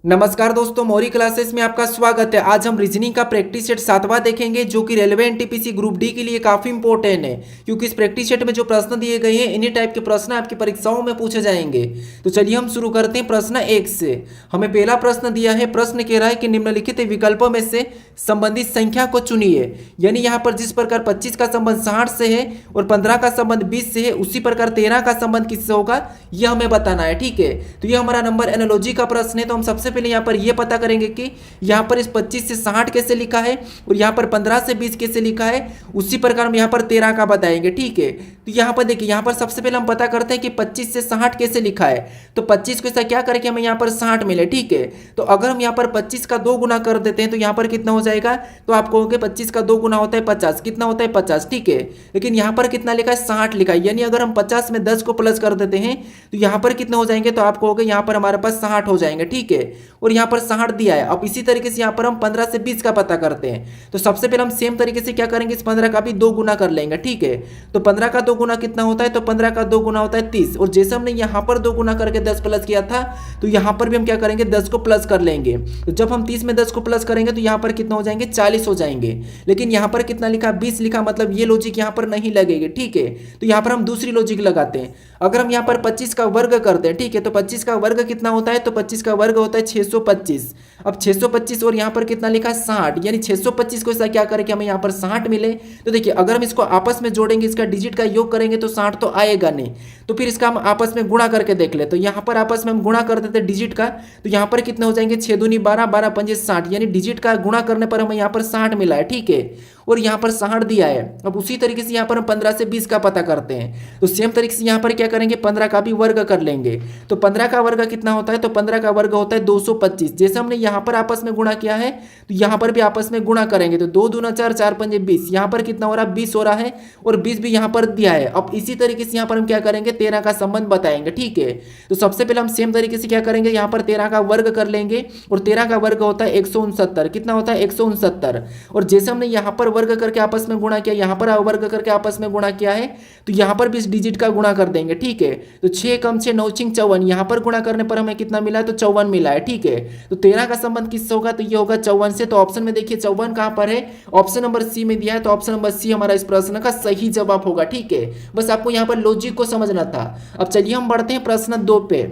नमस्कार दोस्तों, मौरी क्लासेस में आपका स्वागत है। आज हम रीजनिंग का प्रैक्टिस सेट 7वां देखेंगे जो कि रेलवे एनटीपीसी ग्रुप डी के लिए काफी इंपॉर्टेंट है, क्योंकि इस प्रैक्टिस सेट में जो प्रश्न दिए गए हैं इन्हीं टाइप के प्रश्न आपकी परीक्षाओं में पूछे जाएंगे। तो चलिए हम शुरू करते हैं प्रश्न 1 से। हमें पहला प्रश्न दिया है। प्रश्न कह रहा है कि निम्नलिखित विकल्पों में से संबंधित संख्या को चुनिए। यानी यहाँ पर जिस प्रकार 25 का संबंध 60 से है और 15 का संबंध 20 से है, उसी प्रकार 13 का संबंध किससे होगा यह हमें बताना है। ठीक है, तो ये हमारा नंबर एनालॉजी का प्रश्न है। तो हम सबसे पहले यहाँ पर यह पता करेंगे कि यहाँ पर इस 25 से 60 कैसे लिखा है और यहाँ पर 15 से 20 कैसे लिखा है। उसी प्रकार हम यहाँ पर 13 का बताएंगे। ठीक है, तो यहाँ पर देखिए, यहाँ पर सबसे पहले हम पता करते हैं कि 25 से 60 कैसे लिखा है। तो 25 को ऐसा क्या करके हमें यहाँ पर 60 मिले। ठीक है, तो अगर हम यहाँ पर 25 का 2 गुना कर देते हैं तो यहाँ पर कितना हो जाएगा। तो आप कहोगे 25 का 2 गुना होता है 50। कितना होता है 50। ठीक है, लेकिन यहाँ पर कितना लिखा है 60 लिखा है। यानी अगर हम 50 में 10 को प्लस कर देते हैं तो यहाँ पर कितना हो जाएंगे। तो आप कहोगे यहाँ पर हमारे पास 60 हो जाएंगे। ठीक है, और यहाँ पर 60 दिया है। अब इसी तरीके से यहाँ पर हम 15 से 20 का पता करते हैं। तो सबसे पहले हम सेम तरीके से क्या करेंगे, इस 15 का भी 2 गुना कर लेंगे। ठीक है, तो 15 का 2 गुना कितना होता है। तो 15 का 2 गुना होता है 30। और जैसे हमने यहाँ पर 2 गुना करके 10 प्लस किया था, तो यहाँ पर भी हम क्या करेंगे 10 को प्लस कर लेंगे। तो जब हम 30 में 10 को प्लस करेंगे तो यहाँ पर कितना हो जाएंगे 40 हो जाएंगे। लेकिन यहाँ पर कितना लिखा 20 लिखा, मतलब ये लॉजिक यहाँ पर नहीं लगेगी। ठीक है, तो यहाँ पर हम दूसरी लॉजिक लगाते हैं। अगर हम यहाँ पर 25 का वर्ग करते हैं, ठीक है, तो 25 का वर्ग कितना होता है। तो 25 का वर्ग होता है 625। अब 625 और यहाँ पर कितना लिखा है 60। यानी 625 को ऐसा क्या करें कि हमें यहाँ पर 60 मिले। तो देखिए, अगर हम इसको आपस में जोड़ेंगे, इसका डिजिट का योग करेंगे तो 60 तो आएगा नहीं। तो फिर इसका हम आपस में गुणा करके देख ले। तो यहाँ पर आपस में हम गुणा कर देते डिजिट का, तो यहाँ पर कितने हो जाएंगे 6 दूनी 12, 12 पंजे 60। यानी डिजिट का गुणा करने पर हमें यहाँ पर 60 मिला है। ठीक है, और यहाँ पर 60 दिया है। अब उसी तरीके से यहाँ पर हम 15 से 20 का पता करते हैं। तो सेम तरीके से यहाँ पर क्या करेंगे 15 का भी वर्ग कर लेंगे। तो 15 का वर्ग कितना होता है। तो 15 का वर्ग होता है 225। जैसे हमने यहाँ पर आपस में गुणा किया है तो यहाँ पर भी आपस में गुणा करेंगे। तो 2 दूना 4, 4 पंजे 20। यहाँ पर कितना हो रहा है 20 हो रहा है, और 20 भी यहाँ पर दिया है। अब इसी तरीके से यहाँ पर हम क्या करेंगे 13 का संबंध बताएंगे। ठीक है, तो सबसे पहले हम सेम तरीके से क्या करेंगे, यहाँ पर 13 का वर्ग कर लेंगे। और 13 का वर्ग होता है 169। कितना होता है 169। और जैसे हमने यहाँ पर वर्ग करके आपस में गुणा किया, यहाँ पर वर्ग करके आपस में गुणा किया है, तो यहाँ पर भी इस डिजिट का गुणा कर देंगे। ठीक है, तो 6 कम 6 9 6 54। यहाँ पर गुणा करने पर हमें कितना मिला है। तो 54 मिला है। ठीक है, तो 13 का संबंध किससे होगा। तो ये होगा 54 से। तो ऑप्शन में देखिए 54 कहाँ पर है, ऑप्शन नंबर सी में दिया है। तो ऑप्शन नंबर सी हमारा इस प्रश्न का सही जवाब होगा। ठीक है, बस आपको यहाँ पर लॉजिक को समझना था। अब चलिए हम बढ़ते हैं प्रश्न 2 पे।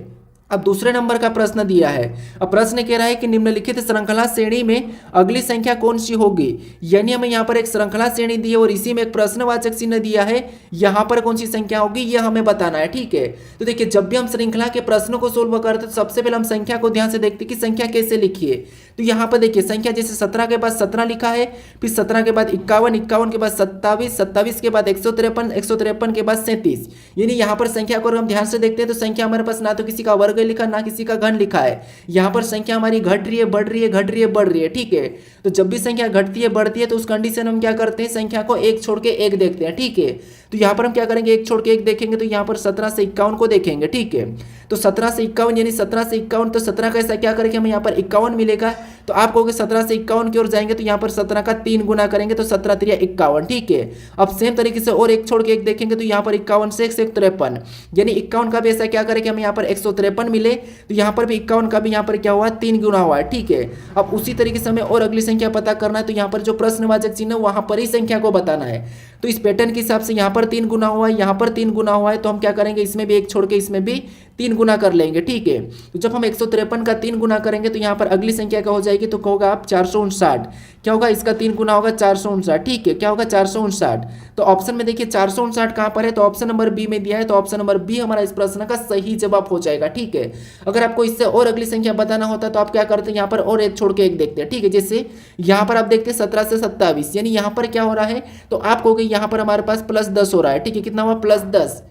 अब दूसरे नंबर का प्रश्न दिया है। अब प्रश्न कह रहा है कि निम्नलिखित श्रृंखला श्रेणी में अगली संख्या कौन सी होगी। यानी हमें यहाँ पर एक श्रृंखला श्रेणी दी है और इसी में एक प्रश्नवाचक चिन्ह दिया है। यहाँ पर कौन सी संख्या होगी यह हमें बताना है। ठीक है, तो देखिए, जब भी हम श्रृंखला के प्रश्नों को सोल्व करते हैं तो सबसे पहले हम संख्या को ध्यान से देखते हैं कि संख्या कैसे लिखिए। तो यहाँ पर देखिए, संख्या जैसे 17 के बाद 17 लिखा है, फिर 17 के बाद 51, 51 के बाद 27, 27 के बाद 153, 153 के बाद 37। यानी यहाँ पर संख्या को हम ध्यान से देखते हैं तो संख्या हमारे पास ना तो किसी का वर्ग लिखा ना किसी का घन लिखा है। यहाँ पर संख्या हमारी घट रही है, बढ़ रही है, घट रही है, बढ़ रही है। ठीक है, तो जब भी संख्या घटती है बढ़ती है तो उस कंडीशन में हम क्या करते हैं, संख्या को एक छोड़ के एक देखते हैं। ठीक है, तो यहाँ पर हम क्या करेंगे एक छोड़ के एक देखेंगे। तो यहाँ पर 17 से 51 को देखेंगे। ठीक है, तो 17 से 51 यानी 17 से 51, तो 17 का ऐसा क्या करेंगे हमें यहाँ पर 51 मिलेगा। तो आप कहोगे 17 से 51 की ओर जाएंगे तो यहाँ पर 17 का 3 गुना करेंगे तो 17 3 51। ठीक है, अब सेम तरीके से और एक छोड़ के एक देखेंगे तो यहाँ पर 51 से 153, यानी 51 का भी ऐसा क्या करेंगे हमें यहाँ पर 153 मिले। तो यहाँ पर भी 51 का भी यहाँ पर क्या हुआ 3 गुना हुआ है। ठीक है, अब उसी तरीके से हमें और अगली संख्या पता करना है। तो यहाँ पर जो प्रश्नवाचक चिन्ह है वहाँ पर ही संख्या को बताना है। तो इस पैटर्न के हिसाब से यहाँ पर 3 गुना हुआ है, यहाँ पर 3 गुना हुआ है, तो हम क्या करेंगे इसमें भी एक छोड़ के इसमें भी 3 गुना कर लेंगे। ठीक है, तो जब हम 153 का 3 गुना करेंगे तो यहाँ पर अगली संख्या क्या हो जाएगी। तो कहोगा आप 459। क्या होगा, इसका 3 गुना होगा 459। ठीक है, क्या होगा 459। तो ऑप्शन में देखिए 459 कहाँ पर है। तो ऑप्शन नंबर बी में दिया है। तो ऑप्शन नंबर बी हमारा इस प्रश्न का सही जवाब हो जाएगा। ठीक है, अगर आपको इससे और अगली संख्या बताना होता है तो आप क्या करते हैं यहाँ पर और एक छोड़ के एक देखते हैं। ठीक है, जैसे यहाँ पर आप देखते हैं 17 से 27, यानी यहाँ पर क्या हो रहा है। तो आप कहोगे यहाँ पर हमारे पास +10 हो रहा है। ठीक है, कितना हुआ +10।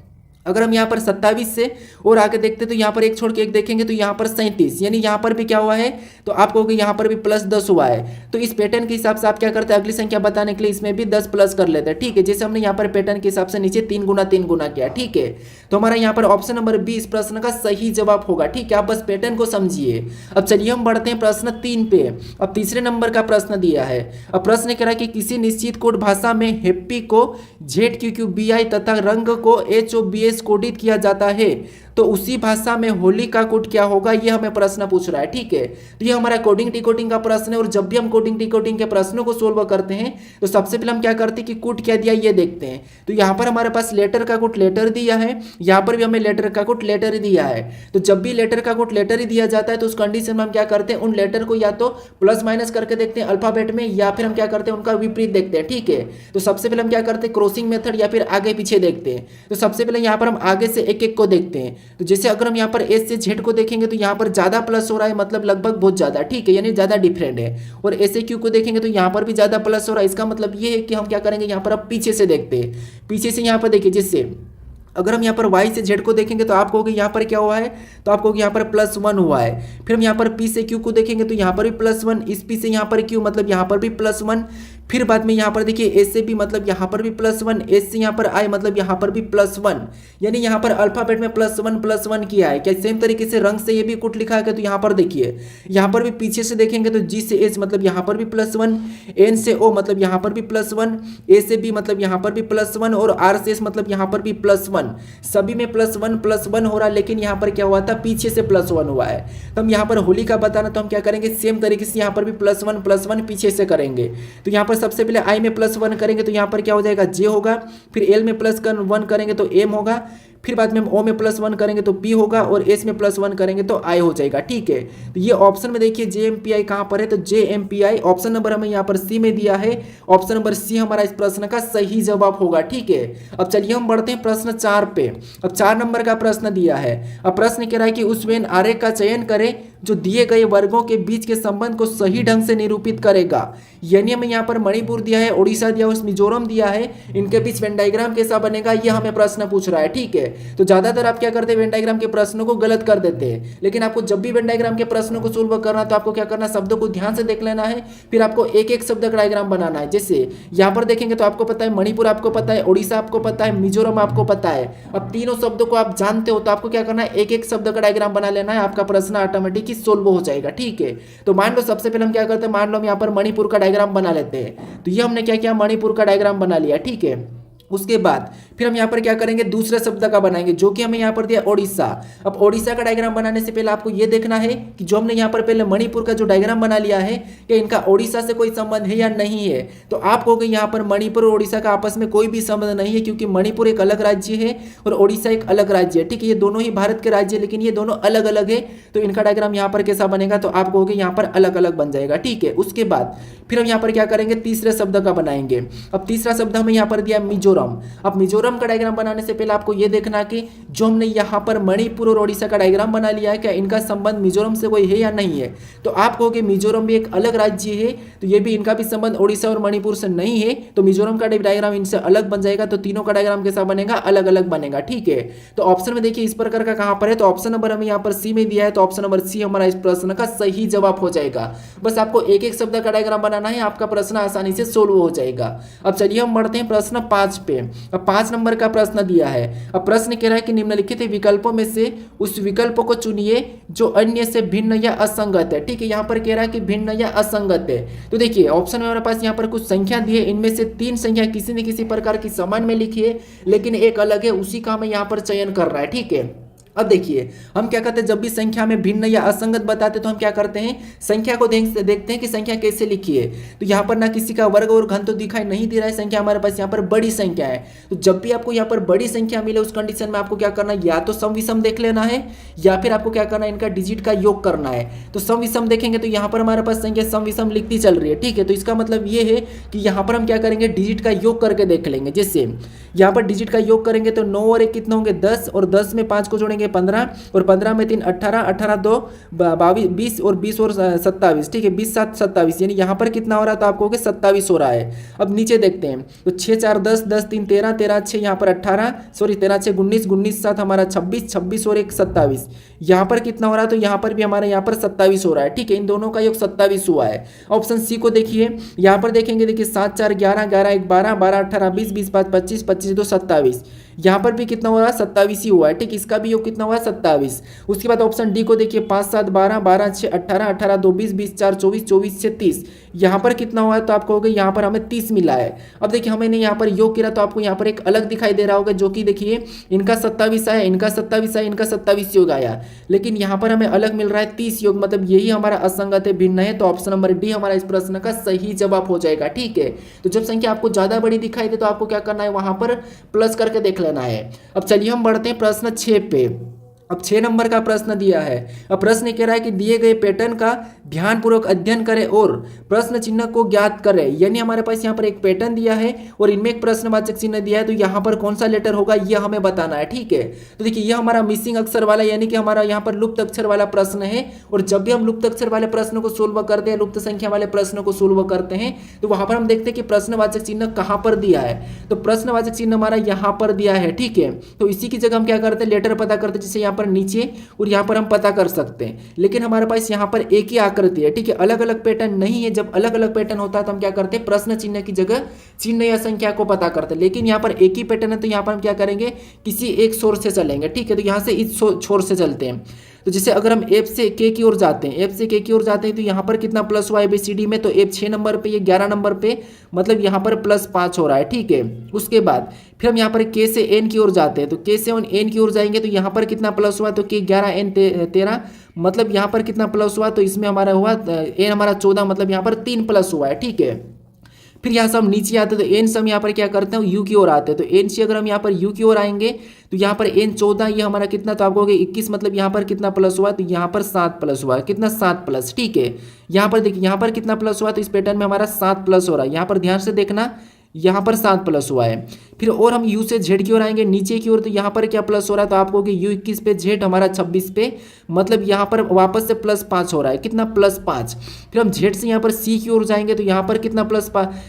अगर हम यहाँ पर 27 से और आगे देखते तो यहाँ पर एक छोड़ के एक देखेंगे तो यहाँ पर 37, यानी यहाँ पर भी क्या हुआ है। तो आप कहोगे यहाँ पर भी +10 हुआ है। तो इस पैटर्न के हिसाब से आप क्या करते हैं अगली संख्या बताने के लिए इसमें भी 10 प्लस कर लेते हैं। ठीक है, जैसे हमने यहाँ पर पैटर्न के हिसाब से नीचे 3 गुना किया। ठीक है, तो हमारा यहाँ पर ऑप्शन नंबर बी इस प्रश्न का सही जवाब होगा। ठीक है, आप बस पैटर्न को समझिए। अब चलिए हम बढ़ते हैं प्रश्न 3 पे। अब तीसरे नंबर का प्रश्न दिया है। अब प्रश्न कह रहा है कि किसी निश्चित कोड भाषा में हैप्पी को ZQQBI तथा रंग को HOBS कोडित किया जाता है। तो उसी भाषा में होली का कोड क्या होगा, ये हमें प्रश्न पूछ रहा है। ठीक है, तो ये हमारा कोडिंग डिकोडिंग का प्रश्न है। और जब भी हम कोडिंग डिकोडिंग के प्रश्नों को सोल्व करते हैं तो सबसे पहले हम क्या करते हैं कि कोड क्या दिया ये देखते हैं। तो यहाँ पर हमारे पास लेटर का कोड लेटर दिया है, यहाँ पर भी हमें लेटर का कोड लेटर ही दिया है। तो जब भी लेटर का कोड लेटर ही दिया जाता है तो उस कंडीशन में हम क्या करते हैं, उन लेटर को या तो प्लस माइनस करके देखते हैं अल्फाबेट में, या फिर हम क्या करते हैं उनका विपरीत देखते हैं। ठीक है, तो सबसे पहले हम क्या करते हैं क्रॉसिंग मेथड या फिर आगे पीछे देखते हैं। तो सबसे पहले यहाँ पर हम आगे से एक एक को देखते हैं। तो जैसे अगर हम यहाँ पर एस से जेड को देखेंगे तो यहाँ पर ज्यादा प्लस हो रहा है, मतलब लगभग बहुत ज्यादा। ठीक है, यानी ज्यादा डिफरेंट है। और ऐसे क्यू को देखेंगे तो यहाँ पर भी ज्यादा प्लस हो रहा है। इसका मतलब ये है कि हम क्या करेंगे, यहाँ पर अब पीछे से देखते हैं। पीछे से यहाँ पर देखिए, जिससे अगर हम यहाँ पर y से z को देखेंगे तो आप कहोगे यहाँ पर क्या हुआ है, तो आप कहोगे यहाँ पर +1 हुआ है। फिर हम यहाँ पर p से q को देखेंगे तो यहाँ पर भी +1, इस p से यहाँ पर q मतलब यहाँ पर भी +1। फिर बाद में यहाँ पर देखिए s से b मतलब यहाँ पर भी +1, s से यहाँ पर i मतलब यहाँ पर भी +1, यानी यहाँ पर अल्फाबेट में +1 किया है। क्या सेम तरीके से रंग से ये भी कुछ लिखा है, तो यहाँ पर देखिए यहाँ पर भी पीछे से देखेंगे तो g से h मतलब यहाँ पर भी +1, n से o मतलब यहाँ पर भी +1, a से b मतलब यहाँ पर भी +1 और r से s मतलब यहाँ पर भी +1। सभी में +1 हो रहा है, लेकिन यहाँ पर क्या हुआ था, पीछे से +1 हुआ है। तो हम यहाँ पर होली का बताना, तो हम क्या करेंगे सेम तरीके से यहाँ पर भी +1 पीछे से करेंगे। तो यहाँ पर सबसे पहले i में +1 करेंगे तो यहाँ पर क्या हो जाएगा, j होगा। फिर l में +1 करेंगे तो m होगा। फिर बाद में हम o में +1 करेंगे तो p होगा, और s में +1 करेंगे तो i हो जाएगा। ठीक है, तो ये ऑप्शन में देखिए JMPI कहाँ पर है, तो JMPI ऑप्शन नंबर हमें यहाँ पर C में दिया है। ऑप्शन नंबर C हमारा इस प्रश्न का सही जवाब होगा। ठीक है, अब चलिए हम बढ़ते हैं प्रश्न 4 पे। अब 4 नंबर का प्रश्न दिया है। अब प्रश्न कह रहा है कि उस वेन आरेख का चयन करें जो दिए गए वर्गों के बीच के संबंध को सही ढंग से निरूपित करेगा। यानी हमें यहाँ पर मणिपुर दिया है, उड़ीसा दिया है, मिजोरम दिया है, इनके बीच वेन डायग्राम कैसा बनेगा ये हमें प्रश्न पूछ रहा है। ठीक है, तो ज्यादातर आप क्या करते हैं, वेन डायग्राम के प्रश्नों को गलत कर देते हैं। लेकिन आपको जब भी वेन डायग्राम के प्रश्नों को सोल्व करना तो आपको क्या करना, शब्दों को ध्यान से देख लेना है, फिर आपको एक एक शब्द का डायग्राम बनाना है। जैसे यहाँ पर देखेंगे तो आपको पता है मणिपुर आपको पता है, उड़ीसा आपको पता है, मिजोरम आपको पता है। अब तीनों शब्दों को आप जानते हो तो आपको क्या करना है, एक एक शब्द का डायग्राम बना लेना है, आपका प्रश्न ऑटोमेटिक ही सोल्व हो जाएगा। ठीक है, तो मान लो सबसे पहले हम क्या करते हैं, मान लो हम यहाँ पर मणिपुर का डायग्राम बना लेते हैं। तो ये हमने क्या किया, मणिपुर का डायग्राम बना लिया। ठीक है, उसके बाद फिर हम यहाँ पर क्या करेंगे, दूसरे शब्द का बनाएंगे जो कि हमें यहाँ पर दिया ओडिशा। अब ओडिशा का डायग्राम बनाने से पहले आपको ये देखना है कि जो हमने यहाँ पर पहले मणिपुर का जो डायग्राम बना लिया है कि इनका ओडिशा से कोई संबंध है या नहीं है। तो आप कहोगे यहाँ पर मणिपुर और ओडिशा का आपस में कोई भी संबंध नहीं है, क्योंकि मणिपुर एक अलग राज्य है और ओडिशा एक अलग राज्य है। ठीक है, ये दोनों ही भारत के राज्य है, लेकिन ये दोनों अलग अलग है। तो इनका डायग्राम यहाँ पर कैसा बनेगा, तो आप कहोगे यहाँ पर अलग अलग बन जाएगा। ठीक है, उसके बाद फिर हम यहाँ पर क्या करेंगे, तीसरे शब्द का बनाएंगे। अब तीसरा शब्द हमें यहाँ पर दिया मिजोरम। अब मिजोरम का डायग्राम बनाने से पहले आपको ये देखना कि जो हमने यहाँ पर मणिपुर और ओडिशा का डायग्राम बना लिया है, क्या इनका संबंध मिजोरम से कोई है या नहीं है। तो आप कहोगे मिजोरम भी एक अलग राज्य है, तो ये भी इनका भी संबंध ओडिशा और मणिपुर से नहीं है, तो मिजोरम का डायग्राम इनसे अलग बन जाएगा। तो तीनों का डायग्राम कैसा बनेगा, अलग अलग बनेगा। ठीक है, तो ऑप्शन में देखिए इस प्रकार का कहां पर है, तो ऑप्शन नंबर हमें यहाँ पर सी में दिया है, तो ऑप्शन नंबर सी हमारा इस प्रश्न का सही जवाब हो जाएगा। बस आपको एक एक शब्द का डायग्राम बनाना है, आपका प्रश्न आसानी से सोल्व हो जाएगा। अब चलिए हम बढ़ते हैं प्रश्न 5 पे। अब 5 नंबर का प्रश्न दिया है। अब प्रश्न कह रहा है कि निम्नलिखित विकल्पों में से उस विकल्प को चुनिए जो अन्य से भिन्न या असंगत है। ठीक है, यहाँ पर कह रहा है कि भिन्न या असंगत है। तो देखिए ऑप्शन में हमारे पास यहाँ पर कुछ संख्या दी है, इनमें से 3 संख्या किसी न किसी प्रकार की समान में लिखी है, लेकिन एक अलग है, उसी का हमें यहाँ पर चयन कर रहा है। ठीक है, अब देखिए हम क्या करते हैं, जब भी संख्या में भिन्न या असंगत बताते तो हम क्या करते हैं, संख्या को देखते हैं कि संख्या कैसे लिखी है। तो यहाँ पर ना किसी का वर्ग और घन तो दिखाई नहीं दे रहा है, संख्या हमारे पास यहाँ पर बड़ी संख्या है। तो जब भी आपको यहाँ पर बड़ी संख्या मिले उस कंडीशन में आपको क्या करना है, या तो सम विषम देख लेना है, या फिर आपको क्या करना है, इनका डिजिट का योग करना है। तो सम विषम देखेंगे तो यहाँ पर हमारे पास संख्या सम विषम लिखती चल रही है। ठीक है, तो इसका मतलब ये है कि यहाँ पर हम क्या करेंगे, डिजिट का योग करके देख लेंगे। जैसे यहाँ पर डिजिट का योग करेंगे तो 9 और 1 कितने होंगे, 10, और 10 में 5 को जोड़ेंगे 15, और 15 में 3 18, 18 2 22, 20 और 20 और 27। ठीक है, 20 7 27, यानी यहाँ पर कितना हो रहा है, तो आपको 27 हो रहा है। अब नीचे देखते हैं तो 6 4 10, 10 3 13, 13 6 यहाँ पर 18, सॉरी 13 6 19, 19 7 हमारा 26, 26 और 1 27। यहाँ पर कितना हो रहा है, तो यहाँ पर भी हमारे यहाँ पर 27 हो रहा है। ठीक है, इन दोनों का योग 27 हुआ है। ऑप्शन सी को देखिए, यहाँ पर देखेंगे, देखिए 7 4 11, 11 1 12, 12 18 20, 20 5 25, 25 2 27, यहाँ पर भी कितना हो रहा है 27 ही हुआ है, ठीक। इसका भी योग कितना हुआ है 27। उसके बाद ऑप्शन डी को देखिए 5 7 12 12 6 18 18 2 20 20 4 24 24 6 30, यहाँ पर कितना हुआ है तो आप कहोगे यहाँ पर हमें 30 मिला है। अब देखिए हमने यहाँ पर योग किया तो आपको यहाँ पर एक अलग दिखाई दे रहा होगा, जो कि देखिए इनका 27 आया, इनका 27 आया, इनका 27 योग आया, लेकिन यहाँ पर हमें अलग मिल रहा है 30 योग, मतलब यही हमारा असंगत है, भिन्न है। तो ऑप्शन नंबर डी हमारा इस प्रश्न का सही जवाब हो जाएगा, ठीक है। तो जब संख्या आपको ज्यादा बड़ी दिखाई दे तो आपको क्या करना है, वहां पर प्लस करके देख लेना है। अब चलिए हम बढ़ते हैं प्रश्न 6 पे। अब 6 नंबर का प्रश्न दिया है। अब प्रश्न कह रहा है कि दिए गए पैटर्न का ध्यानपूर्वक अध्ययन करें और प्रश्न चिन्ह को ज्ञात करें। यानी हमारे पास यहाँ पर एक पैटर्न दिया है और इनमें एक प्रश्नवाचक चिन्ह दिया है, तो यहाँ पर कौन सा लेटर होगा यह हमें बताना है, ठीक है। तो देखिए यह हमारा मिसिंग अक्षर वाला यानी कि हमारा यहाँ पर लुप्त अक्षर वाला प्रश्न है, और जब भी हम लुप्त अक्षर वाले प्रश्न को सोल्व करते हैं, लुप्त संख्या वाले प्रश्न को सोल्व करते हैं, तो वहां पर हम देखते हैं कि प्रश्नवाचक चिन्ह कहाँ पर दिया है। तो प्रश्नवाचक चिन्ह हमारा यहाँ पर दिया है, ठीक है। तो इसी की जगह हम क्या करते हैं, लेटर पता करते हैं, जिसे यहाँ पर नीचे और यहाँ पर हम पता कर सकते हैं। लेकिन हमारे पास यहाँ पर एक ही आकृति है, ठीक है, अलग अलग पैटर्न नहीं है। जब अलग अलग पैटर्न होता है तो हम क्या करते हैं, प्रश्न चिन्ह की जगह चिन्ह या संख्या को पता करते हैं। लेकिन यहाँ पर एक ही पैटर्न है तो यहाँ पर हम क्या करेंगे, किसी एक सोर्स से चलेंगे, ठीक है। तो यहाँ से इस छोर से चलते हैं। तो जैसे अगर हम एफ से के की ओर जाते हैं, एफ से के की ओर जाते हैं, तो यहाँ पर कितना प्लस हुआ ABCD में, तो एफ 6 नंबर पे, ये 11 नंबर पे, मतलब यहाँ पर +5 हो रहा है, ठीक है। उसके बाद फिर हम यहाँ पर के से एन की ओर जाते हैं, तो के से एन की ओर जाएंगे तो यहाँ पर कितना प्लस हुआ, तो के 11 एन 13, मतलब यहाँ पर कितना प्लस हुआ, तो इसमें हमारा हुआ एन हमारा 14, मतलब यहाँ पर 3 प्लस हुआ है, ठीक है। फिर यहाँ से हम नीचे आते हैं तो एन से हम यहाँ पर क्या करते हैं, यू की ओर आते हैं। तो एन से अगर हम यहाँ पर यू की ओर आएंगे तो यहाँ पर एन 14, ये हमारा कितना, तो आपको हो गया 21, मतलब यहाँ पर कितना प्लस हुआ, तो यहाँ पर 7 प्लस हुआ है, कितना 7 प्लस, ठीक है। यहाँ पर देखिए यहाँ पर कितना प्लस हुआ, तो इस पैटर्न में हमारा 7 प्लस हो रहा है, यहाँ पर ध्यान से देखना, यहाँ पर 7 प्लस हुआ है। फिर और हम यू से जेड की ओर आएंगे नीचे की ओर, तो यहाँ पर क्या प्लस हो रहा है, तो आपको यू 21 पे, जेड हमारा 26 पे, मतलब यहाँ पर वापस से +5 हो रहा है, कितना +5। फिर हम जेड से यहाँ पर सी की ओर जाएंगे तो यहाँ पर कितना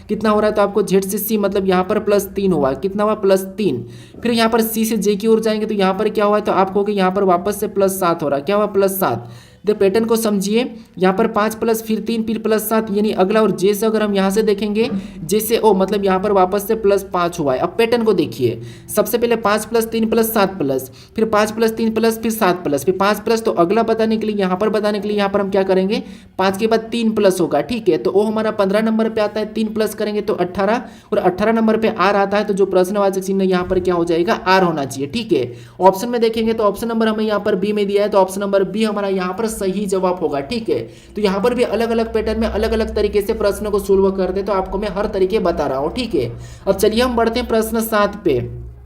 कितना हो रहा है, तो आपको जेड से सी, मतलब यहाँ पर +3 हुआ, कितना हुआ, +3। फिर यहाँ पर सी से जे की ओर जाएंगे तो यहाँ पर क्या हुआ है, तो आपको यहाँ पर वापस से +7 हो रहा है, क्या हुआ, +7। तो पैटर्न को समझिए, यहाँ पर 5 प्लस फिर 3 फिर +7, यानी अगला, और जे से अगर हम यहाँ से देखेंगे, जे से ओ, मतलब यहाँ पर वापस से +5 हुआ है। अब पैटर्न को देखिए, सबसे पहले 5 + 3 + 7 प्लस, फिर 5 + 3 प्लस, फिर 7 प्लस, फिर 5 प्लस, तो अगला बताने के लिए, यहाँ पर बताने के लिए यहाँ पर हम क्या करेंगे, 5 के बाद 3 प्लस होगा, ठीक है। तो ओ हमारा 15 नंबर पे आता है, 3 प्लस करेंगे तो 18, और 18 नंबर पे आर आता है, तो जो प्रश्नवाचक चिन्ह यहाँ पर क्या हो जाएगा, आर होना चाहिए, ठीक है। ऑप्शन में देखेंगे तो ऑप्शन नंबर हमें यहाँ पर बी में दिया है, तो ऑप्शन नंबर बी हमारा यहाँ पर सही जवाब होगा, ठीक है। तो यहाँ पर भी अलग अलग पैटर्न में अलग अलग तरीके से प्रश्न को सोल्व करते, तो आपको मैं हर तरीके बता रहा हूँ, ठीक है। अब चलिए हम बढ़ते हैं प्रश्न 7 पे।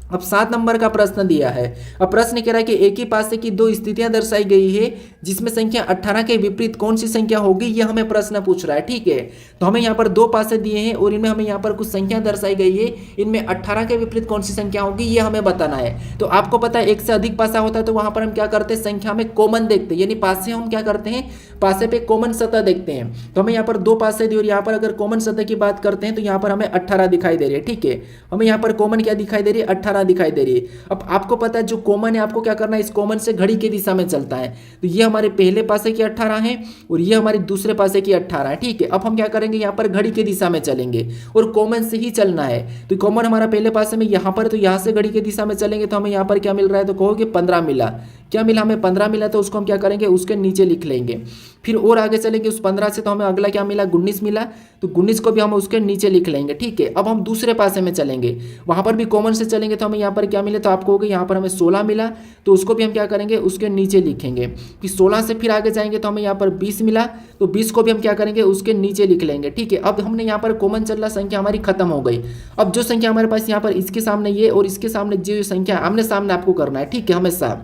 अब 7 नंबर का प्रश्न दिया है। अब प्रश्न कह रहा है कि एक ही पासे की दो स्थितियां दर्शाई गई है, जिसमें संख्या 18 के विपरीत कौन सी संख्या होगी, यह हमें प्रश्न पूछ रहा है, ठीक है। तो हमें यहाँ पर 2 पासे दिए हैं और इनमें हमें यहाँ पर कुछ संख्या दर्शाई गई है, इनमें 18 के विपरीत कौन सी संख्या होगी यह हमें बताना है। तो आपको पता है एक से अधिक पासा होता है तो वहां पर हम क्या करते हैं, संख्या में कॉमन देखते हैं, यानी पासे हम क्या करते हैं, पासे पे कॉमन सतह देखते हैं। तो हमें यहाँ पर 2 पासे दी और यहाँ पर अगर कॉमन सतह की बात करते हैं तो यहाँ पर हमें 18 दिखाई दे रही है, ठीक है। हमें यहाँ पर कॉमन क्या दिखाई दे रही है, 18 दिखाई दे रही है। अब आपको पता है जो कॉमन है आपको क्या करना है, इस कॉमन से घड़ी की दिशा में चलता है। तो ये हमारे पहले पासे की 18 है और ये हमारे दूसरे पासे की 18 है, ठीक है। अब हम क्या करेंगे, यहाँ पर घड़ी की दिशा में चलेंगे और कॉमन से ही चलना है। तो कॉमन हमारा पहले पासे में यहाँ पर, तो यहाँ से घड़ी की दिशा में चलेंगे तो हमें यहाँ पर क्या मिल रहा है, तो कहोगे 15 मिला, क्या मिला, हमें 15 मिला। तो उसको हम क्या करेंगे, उसके नीचे लिख लेंगे। फिर और आगे चलेंगे उस 15 से, तो हमें अगला क्या मिला, 19 मिला, तो 19 को भी हम उसके नीचे लिख लेंगे, ठीक है। अब हम दूसरे पासे में चलेंगे, वहां पर भी कॉमन से चलेंगे तो हमें यहाँ पर क्या मिले, तो आपको हो गया यहाँ पर हमें 16 मिला, तो उसको भी हम क्या करेंगे, उसके नीचे लिखेंगे। फिर 16 से फिर आगे जाएंगे तो हमें यहाँ पर 20 मिला, तो 20 को भी हम क्या करेंगे, उसके नीचे लिख लेंगे, ठीक है। अब हमने यहाँ पर कॉमन चल रहा संख्या हमारी खत्म हो गई। अब जो संख्या हमारे पास यहाँ पर इसके सामने ये और इसके सामने जो संख्या आमने सामने आपको करना है, ठीक है, हमेशा।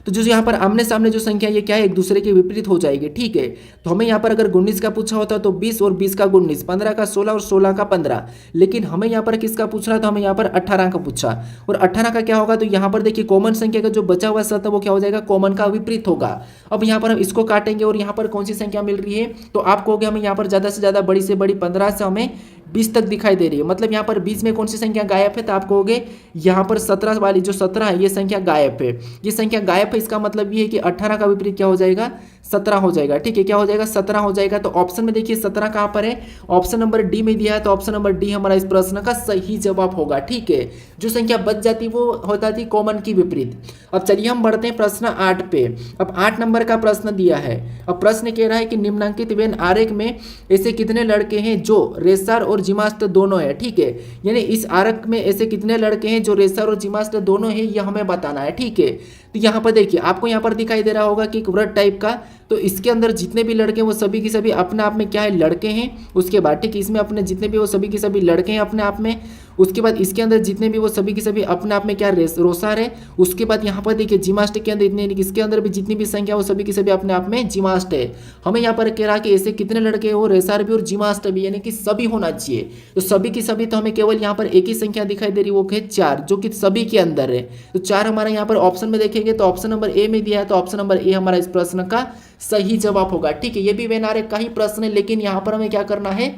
तो जो यहाँ पर आमने सामने जो संख्या ये क्या है, एक दूसरे के विपरीत हो जाएगी, ठीक है। तो हमें यहाँ पर अगर 19 का पूछा होता तो 20 और 20 का 19, 15 का 16 और 16 का 15, लेकिन हमें यहाँ पर किसका पूछ रहा है, तो हमें यहाँ पर 18 का पूछा। और 18 का क्या होगा, तो यहाँ पर देखिए कॉमन संख्या का जो बचा हुआ सतह वो क्या हो जाएगा, कॉमन का विपरीत होगा। अब यहाँ पर हम इसको काटेंगे और यहाँ पर कौन सी संख्या मिल रही है, तो आप कहोगे हमें यहाँ पर ज़्यादा से ज़्यादा बड़ी से बड़ी 15 से हमें 20 तक दिखाई दे रही है, मतलब यहाँ पर 20 में कौन सी संख्या गायब है, तो आप कहोगे यहाँ पर 17 वाली जो 17 है ये संख्या गायब है, ये संख्या गायब है। इसका मतलब ये है कि 18 का विपरीत क्या हो जाएगा, 17 हो जाएगा। ठीक है, क्या हो जाएगा? 17 हो जाएगा। तो ऑप्शन में देखिए 17 कहाँ पर है? ऑप्शन नंबर डी में दिया है, तो ऑप्शन नंबर डी हमारा इस प्रश्न का सही जवाब होगा। ठीक है, जो संख्या बच जाती वो होता थी कॉमन की विपरीत। अब चलिए हम बढ़ते हैं प्रश्न 8 पे। अब 8 नंबर का प्रश्न दिया है। अब प्रश्न कह रहा है कि निम्नांकित वेन आरेख में ऐसे कितने लड़के हैं जो रेसर और जिम्नास्ट दोनों है। ठीक है, यानी इस आरेख में ऐसे कितने लड़के हैं जो रेसर और जिम्नास्ट दोनों है, यह हमें बताना है। ठीक है, तो यहाँ पर देखिए आपको यहाँ पर दिखाई दे रहा होगा कि एक वृत्त टाइप का, तो इसके अंदर जितने भी लड़के हैं वो सभी के सभी अपने आप में क्या है? लड़के हैं। उसके बाद ठीक है, इसमें अपने जितने भी वो सभी के सभी लड़के हैं अपने आप में। उसके बाद इसके अंदर जितने भी वो सभी के सभी अपने आप में क्या रोसर है। उसके बाद यहाँ पर देखिए जिम्नास्ट के अंदर इतने, इसके अंदर भी जितनी भी संख्या वो सभी के सभी अपने आप में जिम्नास्ट है। हमें यहाँ पर कह रहा है कि ऐसे कितने लड़के हो? रेसर भी और जिम्नास्ट भी, यानी कि सभी होना चाहिए। तो सभी की सभी, तो हमें केवल यहाँ पर एक ही संख्या दिखाई दे रही है, वो है 4, जो कि सभी के अंदर है। तो 4 हमारा यहाँ पर ऑप्शन में देखेंगे तो ऑप्शन नंबर ए में दिया है, तो ऑप्शन नंबर ए हमारा इस प्रश्न का सही जवाब होगा। ठीक है, ये भी वेन आरेख का ही प्रश्न है, लेकिन यहाँ पर हमें क्या करना है?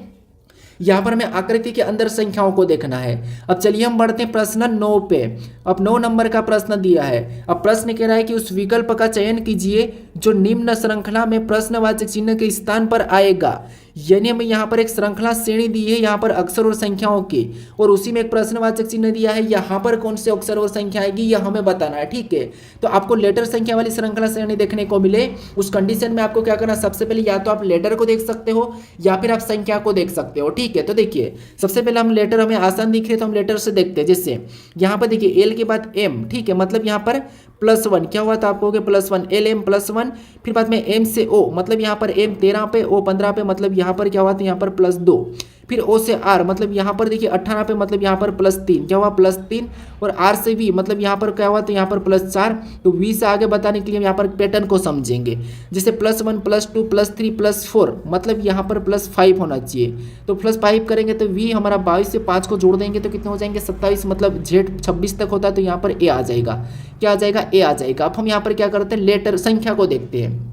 यहाँ पर हमें आकृति के अंदर संख्याओं को देखना है। अब चलिए हम बढ़ते हैं प्रश्न 9 पे। अब 9 नंबर का प्रश्न दिया है। अब प्रश्न कह रहा है कि उस विकल्प का चयन कीजिए जो निम्न श्रृंखला में प्रश्नवाचक चिन्ह के स्थान पर आएगा। यानी हमें यहाँ पर एक श्रृंखला श्रेणी दी है यहाँ पर अक्षर और संख्याओं की, और उसी में एक प्रश्नवाचक चिन्ह दिया है। यहाँ पर कौन से अक्षर और संख्या आएगी यह हमें बताना है। ठीक है, तो आपको लेटर संख्या वाली श्रृंखला श्रेणी देखने को मिले, उस कंडीशन में आपको क्या करना? सबसे पहले या तो आप लेटर को देख सकते हो या फिर आप संख्या को देख सकते हो। ठीक है, तो देखिए सबसे पहले हम लेटर, हमें आसान दिख रहे तो हम लेटर से देखते हैं। जैसे यहाँ पर देखिए एल के बाद एम। ठीक है, मतलब यहाँ पर +1 क्या हुआ था? आपको +1 एल एम +1। फिर बाद में एम से ओ, मतलब यहाँ पर एम 13 पे, ओ 15 पे, मतलब यहाँ पर क्या हुआ था? यहाँ पर +2। फिर ओ से आर, मतलब यहाँ पर देखिए 18 पे, मतलब यहाँ पर +3 क्या हुआ? +3। और आर से वी, मतलब यहाँ पर क्या हुआ? तो यहाँ पर +4। तो वी से आगे बताने के लिए हम यहाँ पर पैटर्न को समझेंगे। जैसे +1 +2 +3 +4, मतलब यहाँ पर +5 होना चाहिए। तो +5 करेंगे तो वी हमारा 22 से 5 को जोड़ देंगे तो कितने हो जाएंगे? 27, मतलब जेड 26 तक होता है, तो यहाँ पर ए आ जाएगा। क्या आ जाएगा? ए आ जाएगा। अब हम यहाँ पर क्या करते हैं? लेटर संख्या को देखते हैं।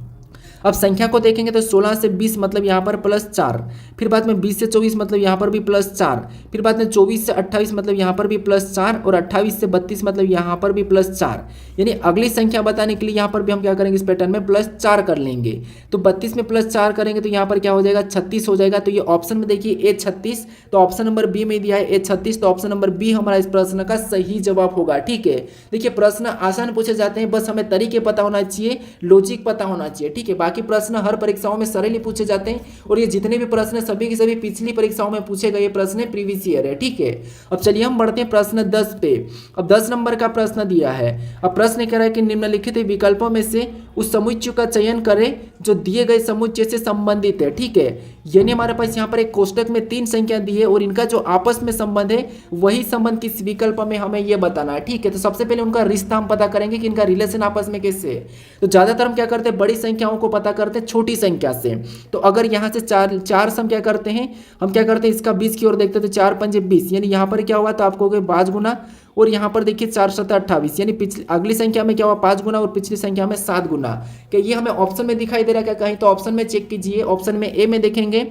अब संख्या को देखेंगे तो 16 से 20, मतलब यहाँ पर +4। फिर बाद में 20 से 24, मतलब यहाँ पर भी +4। फिर बाद में 24 से 28, मतलब यहाँ पर भी +4। और 28 से 32, मतलब यहाँ पर भी +4। यानी अगली संख्या बताने के लिए यहाँ पर भी हम क्या करेंगे? इस पैटर्न में +4 कर लेंगे। तो 32 में +4 करेंगे तो यहाँ पर क्या हो जाएगा? 36 हो जाएगा। तो ये ऑप्शन में देखिए A36, तो ऑप्शन नंबर बी में दिया है A36, तो ऑप्शन नंबर बी हमारा इस प्रश्न का सही जवाब होगा। ठीक है, देखिए प्रश्न आसान पूछे जाते हैं, बस हमें तरीके पता होना चाहिए, लॉजिक पता होना चाहिए। ठीक है, बाकी प्रश्न हर परीक्षाओं में सरल ही पूछे जाते हैं, और ये जितने भी प्रश्न सभी के सभी पिछली परीक्षाओं में पूछे गए प्रश्न प्रीवियस ईयर है। ठीक है, अब चलिए हम बढ़ते हैं प्रश्न 10 पे। अब 10 नंबर का प्रश्न दिया है। अब प्रश्न कह रहा है कि निम्नलिखित विकल्पों में से उस समुच्चय का चयन करें जो दिए गए समुच्चय से संबंधित है। ठीक है, यानी हमारे पास यहाँ पर एक कोष्टक में 3 संख्या दी है और इनका जो आपस में संबंध है वही संबंध किस विकल्प में हमें यह बताना है। ठीक है, तो सबसे पहले उनका रिश्ता हम पता करेंगे कि इनका रिलेशन आपस में कैसे है। तो ज्यादातर हम क्या करते हैं? बड़ी संख्याओं को पता करते हैं छोटी संख्या से। तो अगर यहाँ से चार से हम क्या करते हैं? हम क्या करते हैं? इसका 20 की ओर देखते हैं, तो 4 पंजे 20, यानी यहाँ पर क्या हुआ? तो आपको 5 गुना, और यहाँ पर देखिए 4 7 28, यानी पिछली अगली संख्या में क्या हुआ? 5 गुना, और पिछली संख्या में 7 गुना। क्या ये हमें ऑप्शन में दिखाई दे रहा है क्या? कहीं तो ऑप्शन में चेक कीजिए। ऑप्शन में ए में देखेंगे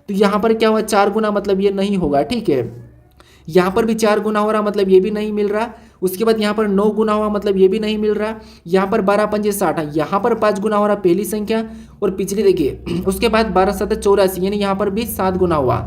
तो यहाँ पर क्या हुआ? 4 गुना, मतलब ये नहीं होगा। ठीक है, यहाँ पर भी 4 गुना हो रहा, मतलब ये भी नहीं मिल रहा। उसके बाद यहाँ पर 9 गुना हुआ, मतलब ये भी नहीं मिल रहा। यहाँ पर 12 पंजे 60, यहाँ पर 5 गुना हो रहा पहली संख्या, और पिछली देखिए उसके बाद 12 7 84, यानी यहाँ पर भी 7 गुना हुआ।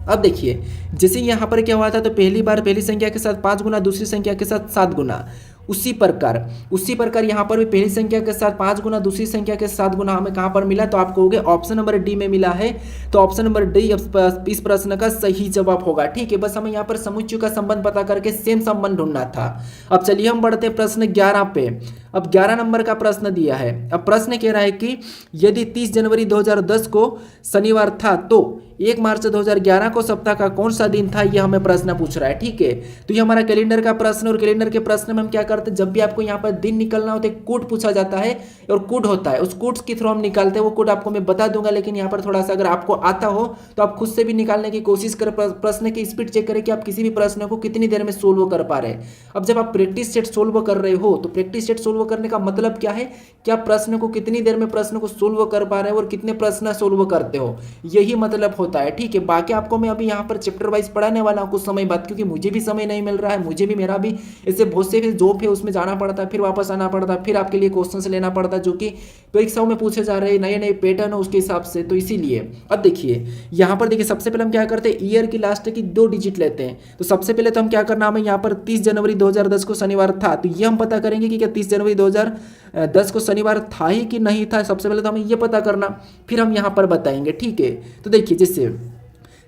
अब देखिए जैसे यहाँ पर क्या हुआ था, तो पहली बार पहली संख्या के साथ 5 गुना, दूसरी संख्या के साथ 7 गुना। उसी प्रकार यहाँ पर भी पहली संख्या के साथ 5 गुना, दूसरी संख्या के 7 गुना हमें कहाँ पर मिला? तो आपको हो गया ऑप्शन नंबर डी में मिला है। तो ऑप्शन नंबर डी इस प्रश्न का सही जवाब होगा। ठीक है, बस हमें यहाँ पर समुच्चय का संबंध पता करके सेम संबंध ढूंढना था। अब चलिए हम बढ़ते हैं प्रश्न 11 पे। अब 11 नंबर का प्रश्न दिया है। अब प्रश्न कह रहा है कि यदि 30 जनवरी 2010 को शनिवार था तो 1 मार्च 2011 को सप्ताह का कौन सा दिन था? यह हमें प्रश्न पूछ रहा है। ठीक है, तो ये हमारा कैलेंडर का प्रश्न, और कैलेंडर के प्रश्न में हम क्या करते हैं? जब भी आपको यहाँ पर दिन निकलना होता है, कोड पूछा जाता है और कोड होता है, उस कोड के थ्रू हम निकालते हैं। वो कोड आपको मैं बता दूंगा, लेकिन यहाँ पर थोड़ा सा अगर आपको आता हो तो आप खुद से भी निकालने की कोशिश करें। प्रश्न की स्पीड चेक करें कि आप किसी भी प्रश्न को कितनी देर में सोल्व कर पा रहे हैं। अब जब आप प्रैक्टिस सेट सोल्व कर रहे हो तो प्रैक्टिस सेट सोल्व करने का मतलब क्या है? कि आप प्रश्न को कितनी देर में प्रश्न को सोल्व कर पा रहे हो और कितने प्रश्न सोल्व करते हो, यही मतलब होता है। ठीक है, बाकी आपको मैं अभी यहाँ पर चैप्टर वाइज पढ़ाने वाला हूँ कुछ समय बाद, क्योंकि मुझे भी समय नहीं मिल रहा है। मुझे भी, मेरा भी ऐसे बहुत से जॉब है, उसमें जाना पड़ता है, फिर वापस आना पड़ता है, फिर आपके लिए क्वेश्चंस लेना पड़ता है, जो कि परीक्षाओं में पूछे जा रहे नए नए पैटर्न है उसके हिसाब से, तो इसीलिए। अब देखिए यहाँ पर देखिए सबसे पहले हम क्या करते हैं, ईयर की लास्ट की 2 डिजिट लेते हैं। तो सबसे पहले तो हम क्या करना, हमें यहाँ पर 30 जनवरी 2010 को शनिवार था, तो ये हम पता करेंगे कि क्या 30 जनवरी 2010 को शनिवार था ही कि नहीं था। सबसे पहले तो हमें ये पता करना, फिर हम यहाँ पर बताएंगे, ठीक है। तो देखिए जैसे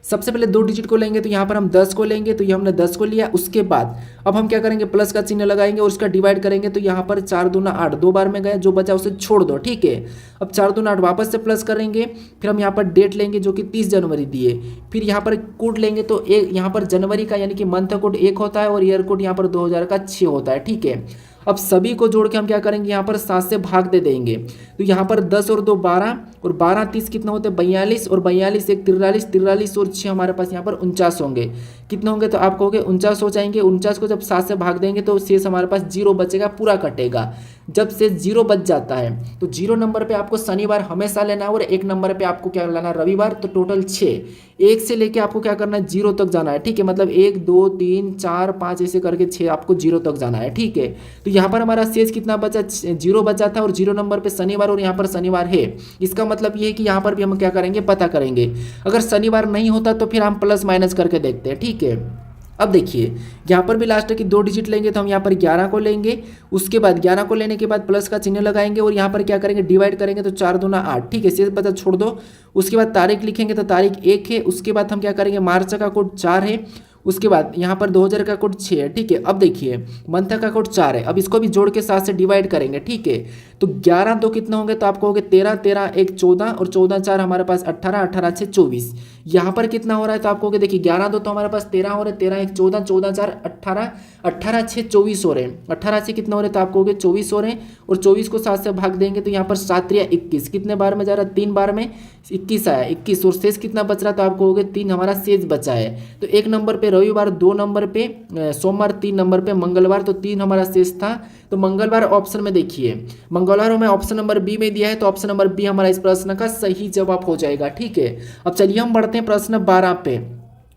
सबसे पहले 2 डिजिट को लेंगे, तो यहाँ पर हम 10 को लेंगे, तो ये हमने 10 को लिया। उसके बाद अब हम क्या करेंगे, प्लस का चिन्ह लगाएंगे और उसका डिवाइड करेंगे, तो यहाँ पर 4 दूना 8 2 बार में गए, जो बचा उसे छोड़ दो, ठीक है। अब 4 दूना 8 वापस से प्लस करेंगे, फिर हम यहाँ पर डेट लेंगे जो कि 30 जनवरी दिए, फिर यहाँ पर कोड लेंगे, तो एक यहाँ पर जनवरी का यानी कि मंथ कोड 1 होता है और ईयर कोड यहाँ पर 2000 का 6 होता है, ठीक है। अब सभी को जोड़ के हम क्या करेंगे, यहाँ पर 7 से भाग दे देंगे, तो यहाँ पर 10 और 2 12 और 12 30 कितना होते हैं 42 और 42 1 43 43 और 6 हमारे पास यहाँ पर 49 होंगे। कितने होंगे, तो आप कहोगे 49 हो जाएंगे। 49 को जब 7 से भाग देंगे तो शेष हमारे पास 0 बचेगा, पूरा कटेगा। जब से 0 बच जाता है तो 0 नंबर पे आपको शनिवार हमेशा लेना है और 1 नंबर पे आपको क्या लेना है, रविवार। तो टोटल 6, 1 से लेके आपको क्या करना है, 0 तक जाना है, ठीक है। मतलब 1 2 3 4 5 ऐसे करके 6 आपको 0 तक जाना है, ठीक है। तो यहाँ पर हमारा शेष कितना बचा, 0 बचा था और 0 नंबर पे शनिवार और यहाँ पर शनिवार है। इसका मतलब ये है कि यहाँ पर भी हम क्या करेंगे, पता करेंगे। अगर शनिवार नहीं होता तो फिर हम प्लस माइनस करके देखते हैं, ठीक है। अब देखिए यहाँ पर भी लास्ट की 2 डिजिट लेंगे, तो हम यहाँ पर 11 को लेंगे। उसके बाद 11 को लेने के बाद प्लस का चिन्ह लगाएंगे और यहाँ पर क्या करेंगे, डिवाइड करेंगे, तो 4 दूना 8, ठीक है। शेष बचा छोड़ दो। उसके बाद तारीख लिखेंगे, तो तारीख 1 है। उसके बाद हम क्या करेंगे, मार्च का कोड 4 है। उसके बाद यहाँ पर 2000 का कोड 6 है, ठीक है। अब देखिए मंथ का कोड 4 है, अब इसको भी जोड़ के 7 से डिवाइड करेंगे, ठीक है। तो 11 2 कितना होंगे, तो आपको होंगे 13 13 1 14 और 14 4 हमारे पास 18 18 6 24। यहाँ पर कितना हो रहा है, तो आपको देखिए 11 2 तो हमारे पास 13 हो रहे, 13 1 14 14 4 18 18 6 24 हो रहे हैं। 18 से कितना हो रहे, तो आपको 24 हो रहे हैं और 24 को 7 से भाग देंगे, तो यहाँ पर 7 या 21 कितने बार में जा रहा है, 3 बार में 21 आया, 21 और शेष कितना बच रहा, तो आपको 3 हमारा शेष बचा है। तो 1 नंबर पे रविवार, 2 नंबर पे सोमवार, 3 नंबर पे मंगलवार, तो 3 हमारा शेष था। तो मंगलवार ऑप्शन में देखिए, मंगलवार में ऑप्शन नंबर बी में दिया है, तो ऑप्शन नंबर बी हमारा इस प्रश्न का सही जवाब हो जाएगा, ठीक है। अब चलिए हम बढ़ते हैं प्रश्न 12 पे।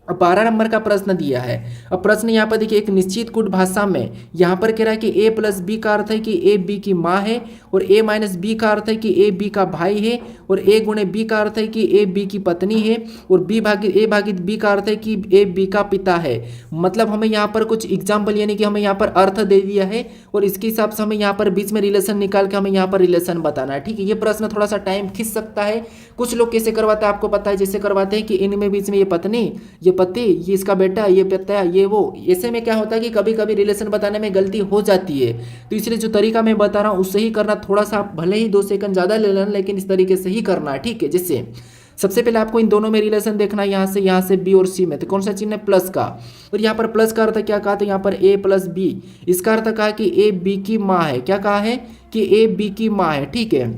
अब 12 नंबर का प्रश्न दिया है। अब प्रश्न यहाँ पर देखिए, एक निश्चित कूट भाषा में यहाँ पर कह रहा है कि a प्लस बी का अर्थ है कि a b की माँ है और a माइनस बी का अर्थ है कि a b का भाई है और a गुणे b का अर्थ है कि a b की पत्नी है और b भागित a भागित b का अर्थ है कि a b का पिता है। मतलब हमें यहाँ पर कुछ एग्जाम्पल यानी कि हमें यहाँ पर अर्थ दे दिया है और इसके हिसाब से हमें यहाँ पर बीच में रिलेशन निकाल के हमें यहाँ पर रिलेशन बताना है, ठीक है। ये प्रश्न थोड़ा सा टाइम खींच सकता है। कुछ लोग कैसे करवाते हैं आपको पता है, जैसे करवाते हैं कि इनमें बीच में ये पत्नी, ये पति, ये इसका बेटा, ये पिता, ये वो। ऐसे में क्या होता है कि कभी कभी रिलेशन बताने में गलती हो जाती है, तो इसलिए जो तरीका मैं बता रहा हूँ उससे ही करना। थोड़ा सा आप भले ही 2 सेकंड ज़्यादा ले लेना, लेकिन इस तरीके से ही करना है, ठीक है। जैसे सबसे पहले आपको इन दोनों में रिलेशन देखना है, यहाँ से बी और सी में। तो कौन सा चिन्ह है, प्लस का। और यहाँ पर प्लस का अर्थ क्या कहा, तो यहाँ पर ए प्लस बी, इसका अर्थ कहा कि ए बी की माँ है। क्या कहा है कि ए बी की माँ है, ठीक है।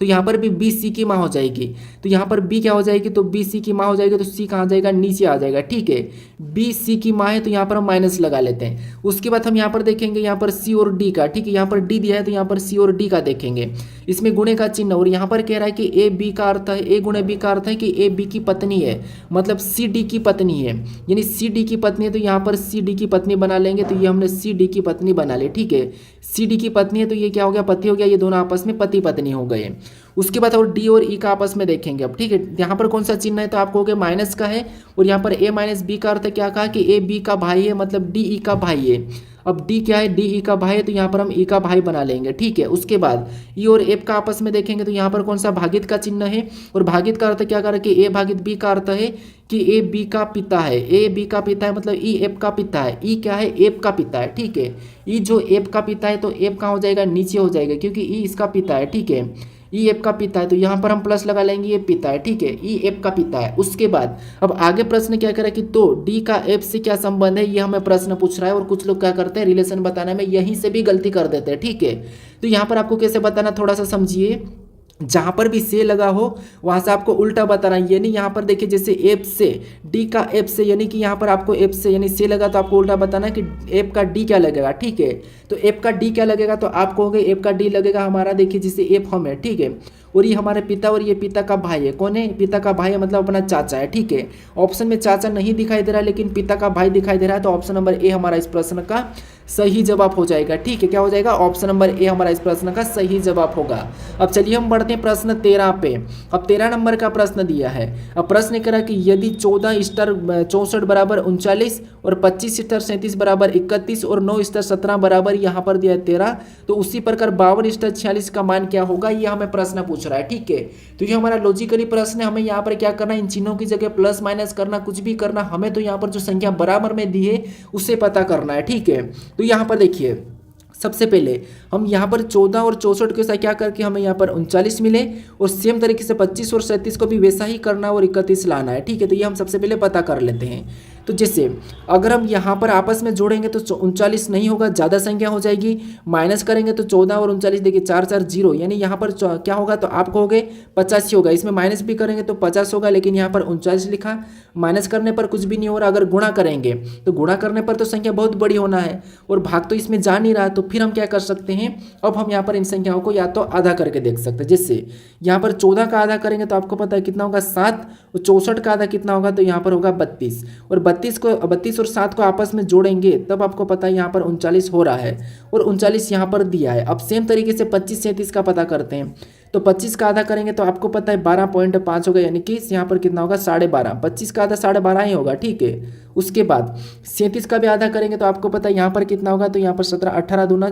तो यहाँ पर भी बी सी की माँ हो जाएगी, तो यहाँ पर बी क्या हो जाएगी, तो बी सी की माँ हो जाएगी, तो सी कहाँ जाएगा, नीचे आ जाएगा, ठीक है। बी सी की माँ है तो यहाँ पर हम माइनस लगा लेते हैं। उसके बाद हम यहाँ पर देखेंगे यहाँ पर सी और डी का, ठीक है। यहाँ पर डी दिया है तो यहाँ पर सी और डी का देखेंगे, इसमें गुणे का चिन्ह। और यहाँ पर कह रहा है कि ए बी का अर्थ है, ए गुणे बी का अर्थ है कि ए बी की पत्नी है, मतलब सी डी की पत्नी है, यानी सी डी की पत्नी है। तो यहाँ पर सी डी की पत्नी बना लेंगे, तो ये हमने सी डी की पत्नी बना ली, ठीक है। सी डी की पत्नी है तो ये क्या हो गया, पति हो गया, ये दोनों आपस में पति पत्नी हो गए। उसके बाद और डी और ई का आपस में देखेंगे अब, ठीक है। यहाँ पर कौन सा चिन्ह है, तो आपको हो गया माइनस का है। और यहाँ पर ए माइनस बी का अर्थ क्या कहा कि ए बी का भाई है, मतलब डी ई का भाई है। अब डी क्या है, डी ई का भाई है, तो यहाँ पर हम ई का भाई बना लेंगे, ठीक है। उसके बाद ई और एफ का आपस में देखेंगे, तो यहाँ पर कौन सा भागित का चिन्ह है। और भागित का अर्थ क्या कर कि ए भागित बी का अर्थ है कि ए बी का पिता है, ए बी का पिता है, मतलब ई एफ का पिता है। ई क्या है, एफ का पिता है, ठीक है। ई जो एफ का पिता है तो एफ कहाँ हो जाएगा, नीचे हो जाएगा, क्योंकि ई इसका पिता है, ठीक है। ई एफ का पिता है तो यहाँ पर हम प्लस लगा लेंगे, ये पिता है, ठीक है। ई एफ का पिता है। उसके बाद अब आगे प्रश्न क्या करे कि तो डी का एफ से क्या संबंध है, ये हमें प्रश्न पूछ रहा है। और कुछ लोग क्या करते हैं, रिलेशन बताने में यहीं से भी गलती कर देते हैं, ठीक है। तो यहाँ पर आपको कैसे बताना, थोड़ा सा समझिए। जहाँ पर भी से लगा हो वहाँ से आपको उल्टा बताना है, यानी यहाँ पर देखिए जैसे एफ से डी का एफ से, यानी कि यहाँ पर आपको एफ से यानी से लगा तो आपको उल्टा बताना है कि एफ का डी क्या लगेगा, ठीक है। तो एफ का डी क्या लगेगा, तो आप कहोगे एफ का डी लगेगा हमारा, देखिए जैसे एफ हम है, ठीक है। और ये हमारे पिता और ये पिता का भाई है। कौन है, पिता का भाई है, मतलब अपना चाचा है, ठीक है। ऑप्शन में चाचा नहीं दिखाई दे रहा है लेकिन पिता का भाई दिखाई दे रहा है, तो ऑप्शन नंबर ए हमारा इस प्रश्न का सही जवाब हो जाएगा। ठीक है, क्या हो जाएगा? ऑप्शन नंबर ए हमारा इस प्रश्न का सही जवाब होगा। अब चलिए हम बढ़ते हैं प्रश्न 13 पे। अब 13 नंबर का प्रश्न दिया है। अब प्रश्न कह रहा है कि यदि 14 स्टार 64 बराबर 39 और 25 स्टार 37 बराबर 31 और 9 स्टार 17 बराबर यहाँ पर दिया है 13, तो उसी प्रकार 52 स्टार 46 का मान क्या होगा, ये हमें प्रश्न पूछ रहा है। ठीक है, तो ये हमारा लॉजिकली प्रश्न है। हमें यहाँ पर क्या करना है, इन चिन्हों की जगह प्लस माइनस करना, कुछ भी करना, हमें तो यहाँ पर जो संख्या बराबर में दी है उससे पता करना है। ठीक है, तो यहाँ पर देखिए सबसे पहले हम यहाँ पर 14 और 64 के साथ क्या करके हमें यहाँ पर 39 मिले, और सेम तरीके से 25 और 37 को भी वैसा ही करना और 31 लाना है। ठीक है, तो ये हम सबसे पहले पता कर लेते हैं। तो जैसे अगर हम यहाँ पर आपस में जोड़ेंगे तो 39 नहीं होगा, ज़्यादा संख्या हो जाएगी। माइनस करेंगे तो 14 और 39 देखिए 4 4 0, यानी यहाँ पर क्या होगा, तो आप कहोगे 85 होगा। इसमें माइनस भी करेंगे तो 50 होगा, लेकिन यहाँ पर 39 लिखा। माइनस करने पर कुछ भी नहीं हो रहा। अगर गुणा करेंगे तो गुणा करने पर तो संख्या बहुत बड़ी होना है, और भाग तो इसमें जा नहीं रहा। तो फिर हम क्या कर सकते हैं, अब हम यहाँ पर इन संख्याओं को या तो आधा करके देख सकते हैं। जैसे यहाँ पर 14 का आधा करेंगे तो आपको पता है कितना होगा, 7, और 64 का आधा कितना होगा, तो यहाँ पर होगा 32, और 32 और 7 को आपस में जोड़ेंगे तब आपको पता है यहाँ पर 39 हो रहा है, और 39 यहाँ पर दिया है। अब सेम तरीके से 25 37 का पता करते हैं। तो 25 का आधा करेंगे तो आपको पता है 12.5 होगा, यानी कि यहाँ पर कितना होगा, 12.5। 25 का आधा 12.5 ही होगा। ठीक है, उसके बाद 37 का भी आधा करेंगे तो आपको पता है यहाँ पर कितना होगा, तो यहाँ पर 17, 18 दूना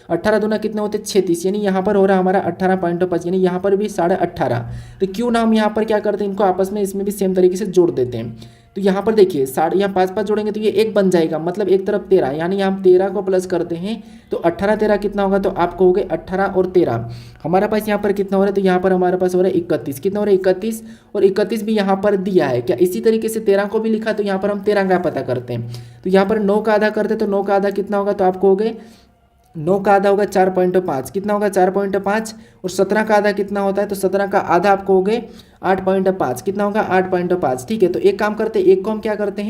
18 दूना कितने होते, 36, यानी यहाँ पर हो रहा है हमारा 18.5, यानी यहाँ पर भी 18.5। तो क्यों ना हम यहाँ पर क्या करते हैं, इनको आपस में इसमें भी सेम तरीके से जोड़ देते हैं। तो यहाँ पर देखिए साढ़े, यहाँ 5 5 जोड़ेंगे तो ये 1 बन जाएगा, मतलब एक तरफ 13, यानी हम 13 को प्लस करते हैं तो 18 13 कितना होगा, तो आप कहोगे 18 और 13 हमारे पास यहाँ पर कितना हो रहा है, तो यहाँ पर हमारे पास हो रहा है 31। कितना हो रहा है, 31, और 31 भी यहाँ पर दिया है क्या। इसी तरीके से 13 को भी लिखा, तो यहाँ पर हम 13 का पता करते हैं। तो यहाँ पर 9 का आधा करते हैं, तो 9 का आधा कितना होगा, तो आप कहोगे 9 का आधा होगा 4.5। कितना होगा, 4.5, और 17 का आधा कितना होता है, तो 17 का आधा आप कहोगे 8.5। कितना होगा, 8.5। ठीक है, तो एक काम करते हैं, एक को हम क्या करते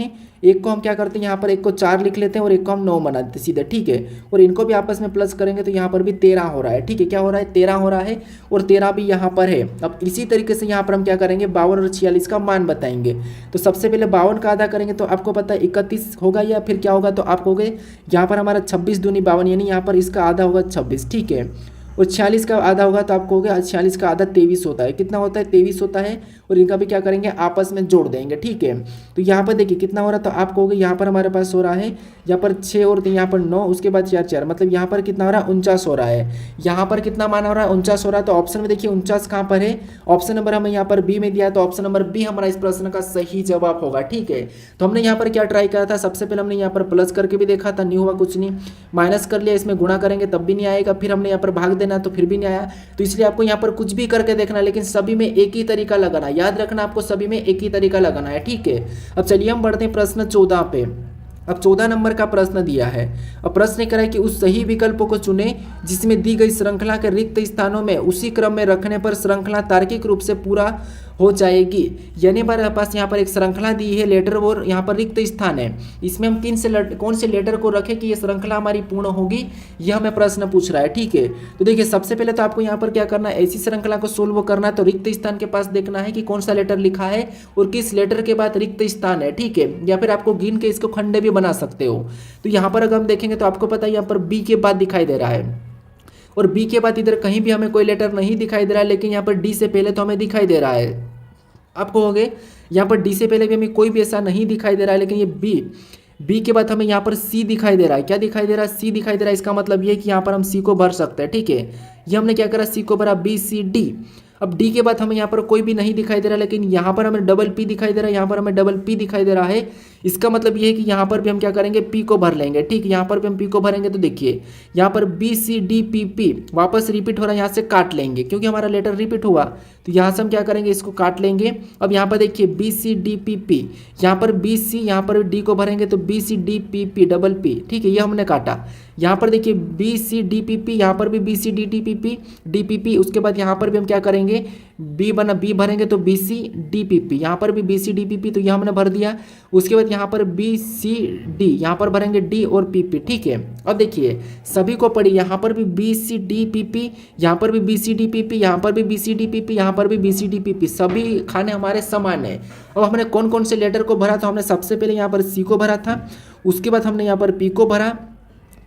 हैं, यहाँ पर एक को 4 लिख लेते हैं और एक को हम 9 बना देते सीधे। ठीक है, और इनको भी आपस में प्लस करेंगे तो यहाँ पर भी 13 हो रहा है। ठीक है, क्या हो रहा है, 13 हो रहा है, और 13 भी यहाँ पर है। अब इसी तरीके से यहाँ पर हम क्या करेंगे, 52 और 46 का मान बताएंगे। तो सबसे पहले 52 का आधा करेंगे तो आपको पता है 31 होगा, या फिर क्या होगा, तो आप कहोगे यहाँ पर हमारा 26 दूनी 52, यानी यहाँ पर इसका आधा होगा 26। ठीक है, और 46 का आधा होगा तो आप कहोगे 46 का आधा 23 होता है। कितना होता है, 23 होता है, और इनका भी क्या करेंगे, आपस में जोड़ देंगे। ठीक है, तो यहाँ पर देखिए कितना हो रहा है, तो आप कहोगे यहाँ पर हमारे पास हो रहा है, यहाँ पर 6 और यहाँ पर 9, उसके बाद 4 4, मतलब यहाँ पर कितना हो रहा है, 49 हो रहा है। यहाँ पर कितना मान हो रहा है, 49 हो रहा है। तो ऑप्शन में देखिए 49 कहाँ पर है, ऑप्शन नंबर हमें यहाँ पर बी में दिया है, तो ऑप्शन नंबर बी हमारा इस प्रश्न का सही जवाब होगा। ठीक है, तो हमने यहाँ पर क्या ट्राई करा था, सबसे पहले हमने यहाँ पर प्लस करके भी देखा था, नहीं हुआ, कुछ नहीं। माइनस कर लिया, इसमें गुणा करेंगे तब भी नहीं आएगा, फिर हमने यहाँ पर भाग देना तो फिर भी नहीं आया। तो इसलिए आपको यहाँ पर कुछ भी करके देखना, लेकिन सभी में एक ही तरीका लगाना, याद रखना आपको सभी में एक ही तरीका लगाना है। ठीक है, अब चलिए हम बढ़ते हैं प्रश्न 14 पे। अब 14 नंबर का प्रश्न दिया है। अब प्रश्न कह रहा है कि उस सही विकल्प को चुने जिसमें दी गई श्रृंखला के रिक्त स्थानों में उसी क्रम में रखने पर श्रृंखला तार्किक रूप से पूरा हो जाएगी। यानी हमारे पास यहाँ पर एक श्रृंखला दी है, लेटर और यहाँ पर रिक्त स्थान है, इसमें हम कौन से लेटर को रखें कि ये श्रृंखला हमारी पूर्ण होगी, यह हमें प्रश्न पूछ रहा है। ठीक है, तो देखिए सबसे पहले तो आपको यहाँ पर क्या करना है, ऐसी श्रृंखला को सोल्व करना है। तो रिक्त स्थान के पास देखना है कि कौन सा लेटर लिखा है और किस लेटर के बाद रिक्त स्थान है। ठीक है, या फिर आपको गिन के इसको खंडे भी बना सकते हो। तो यहाँ पर अगर हम देखेंगे तो आपको पता है यहाँ पर बी के बाद दिखाई दे रहा है, और बी के बाद इधर कहीं भी हमें कोई लेटर नहीं दिखाई दे रहा है, लेकिन यहाँ पर डी से पहले तो हमें दिखाई दे रहा है। आप कहोगे यहाँ पर डी से पहले भी हमें कोई भी ऐसा नहीं दिखाई दे रहा है, लेकिन ये बी के बाद हमें यहाँ पर सी दिखाई दे रहा है। क्या दिखाई दे रहा है, सी दिखाई दे रहा है। इसका मतलब ये कि यहाँ पर हम सी को भर सकते हैं। ठीक है, ये हमने क्या करा, सी को भरा, बी सी डी। अब डी के बाद हमें यहाँ पर कोई भी नहीं दिखाई दे रहा, लेकिन यहाँ पर हमें डबल पी दिखाई दे रहा है, यहाँ पर हमें डबल पी दिखाई दे रहा है। इसका मतलब ये है कि यहाँ पर भी हम क्या करेंगे, पी को भर लेंगे। ठीक, यहाँ पर भी हम पी को भरेंगे तो देखिए यहाँ पर B C D P P वापस रिपीट हो रहा है, यहाँ से काट लेंगे क्योंकि हमारा लेटर रिपीट हुआ। तो यहाँ से हम क्या करेंगे, इसको काट लेंगे। अब यहाँ पर देखिए B C D P P, यहाँ पर बी सी, यहाँ पर डी को भरेंगे तो B C D P P double P. ठीक है, ये हमने काटा। यहाँ पर देखिए B C D P P, यहाँ पर भी B C D T P P D P P. उसके बाद यहाँ पर भी हम क्या करेंगे, बी भरेंगे तो B C D P P, यहाँ पर भी B C D P P, तो ये हमने भर दिया। उसके बाद यहाँ पर बी सी डी, यहाँ पर भरेंगे डी और पी पी। ठीक है, अब देखिए सभी को पढ़िए, यहाँ पर भी B C D P P, यहाँ पर भी B C D P P, यहाँ पर भी B C D P P, यहाँ पर भी B C D P P, सभी खाने हमारे समान है। अब हमने कौन कौन से लेटर को भरा था, हमने सबसे पहले यहाँ पर सी को भरा था, उसके बाद हमने यहाँ पर पी को भरा,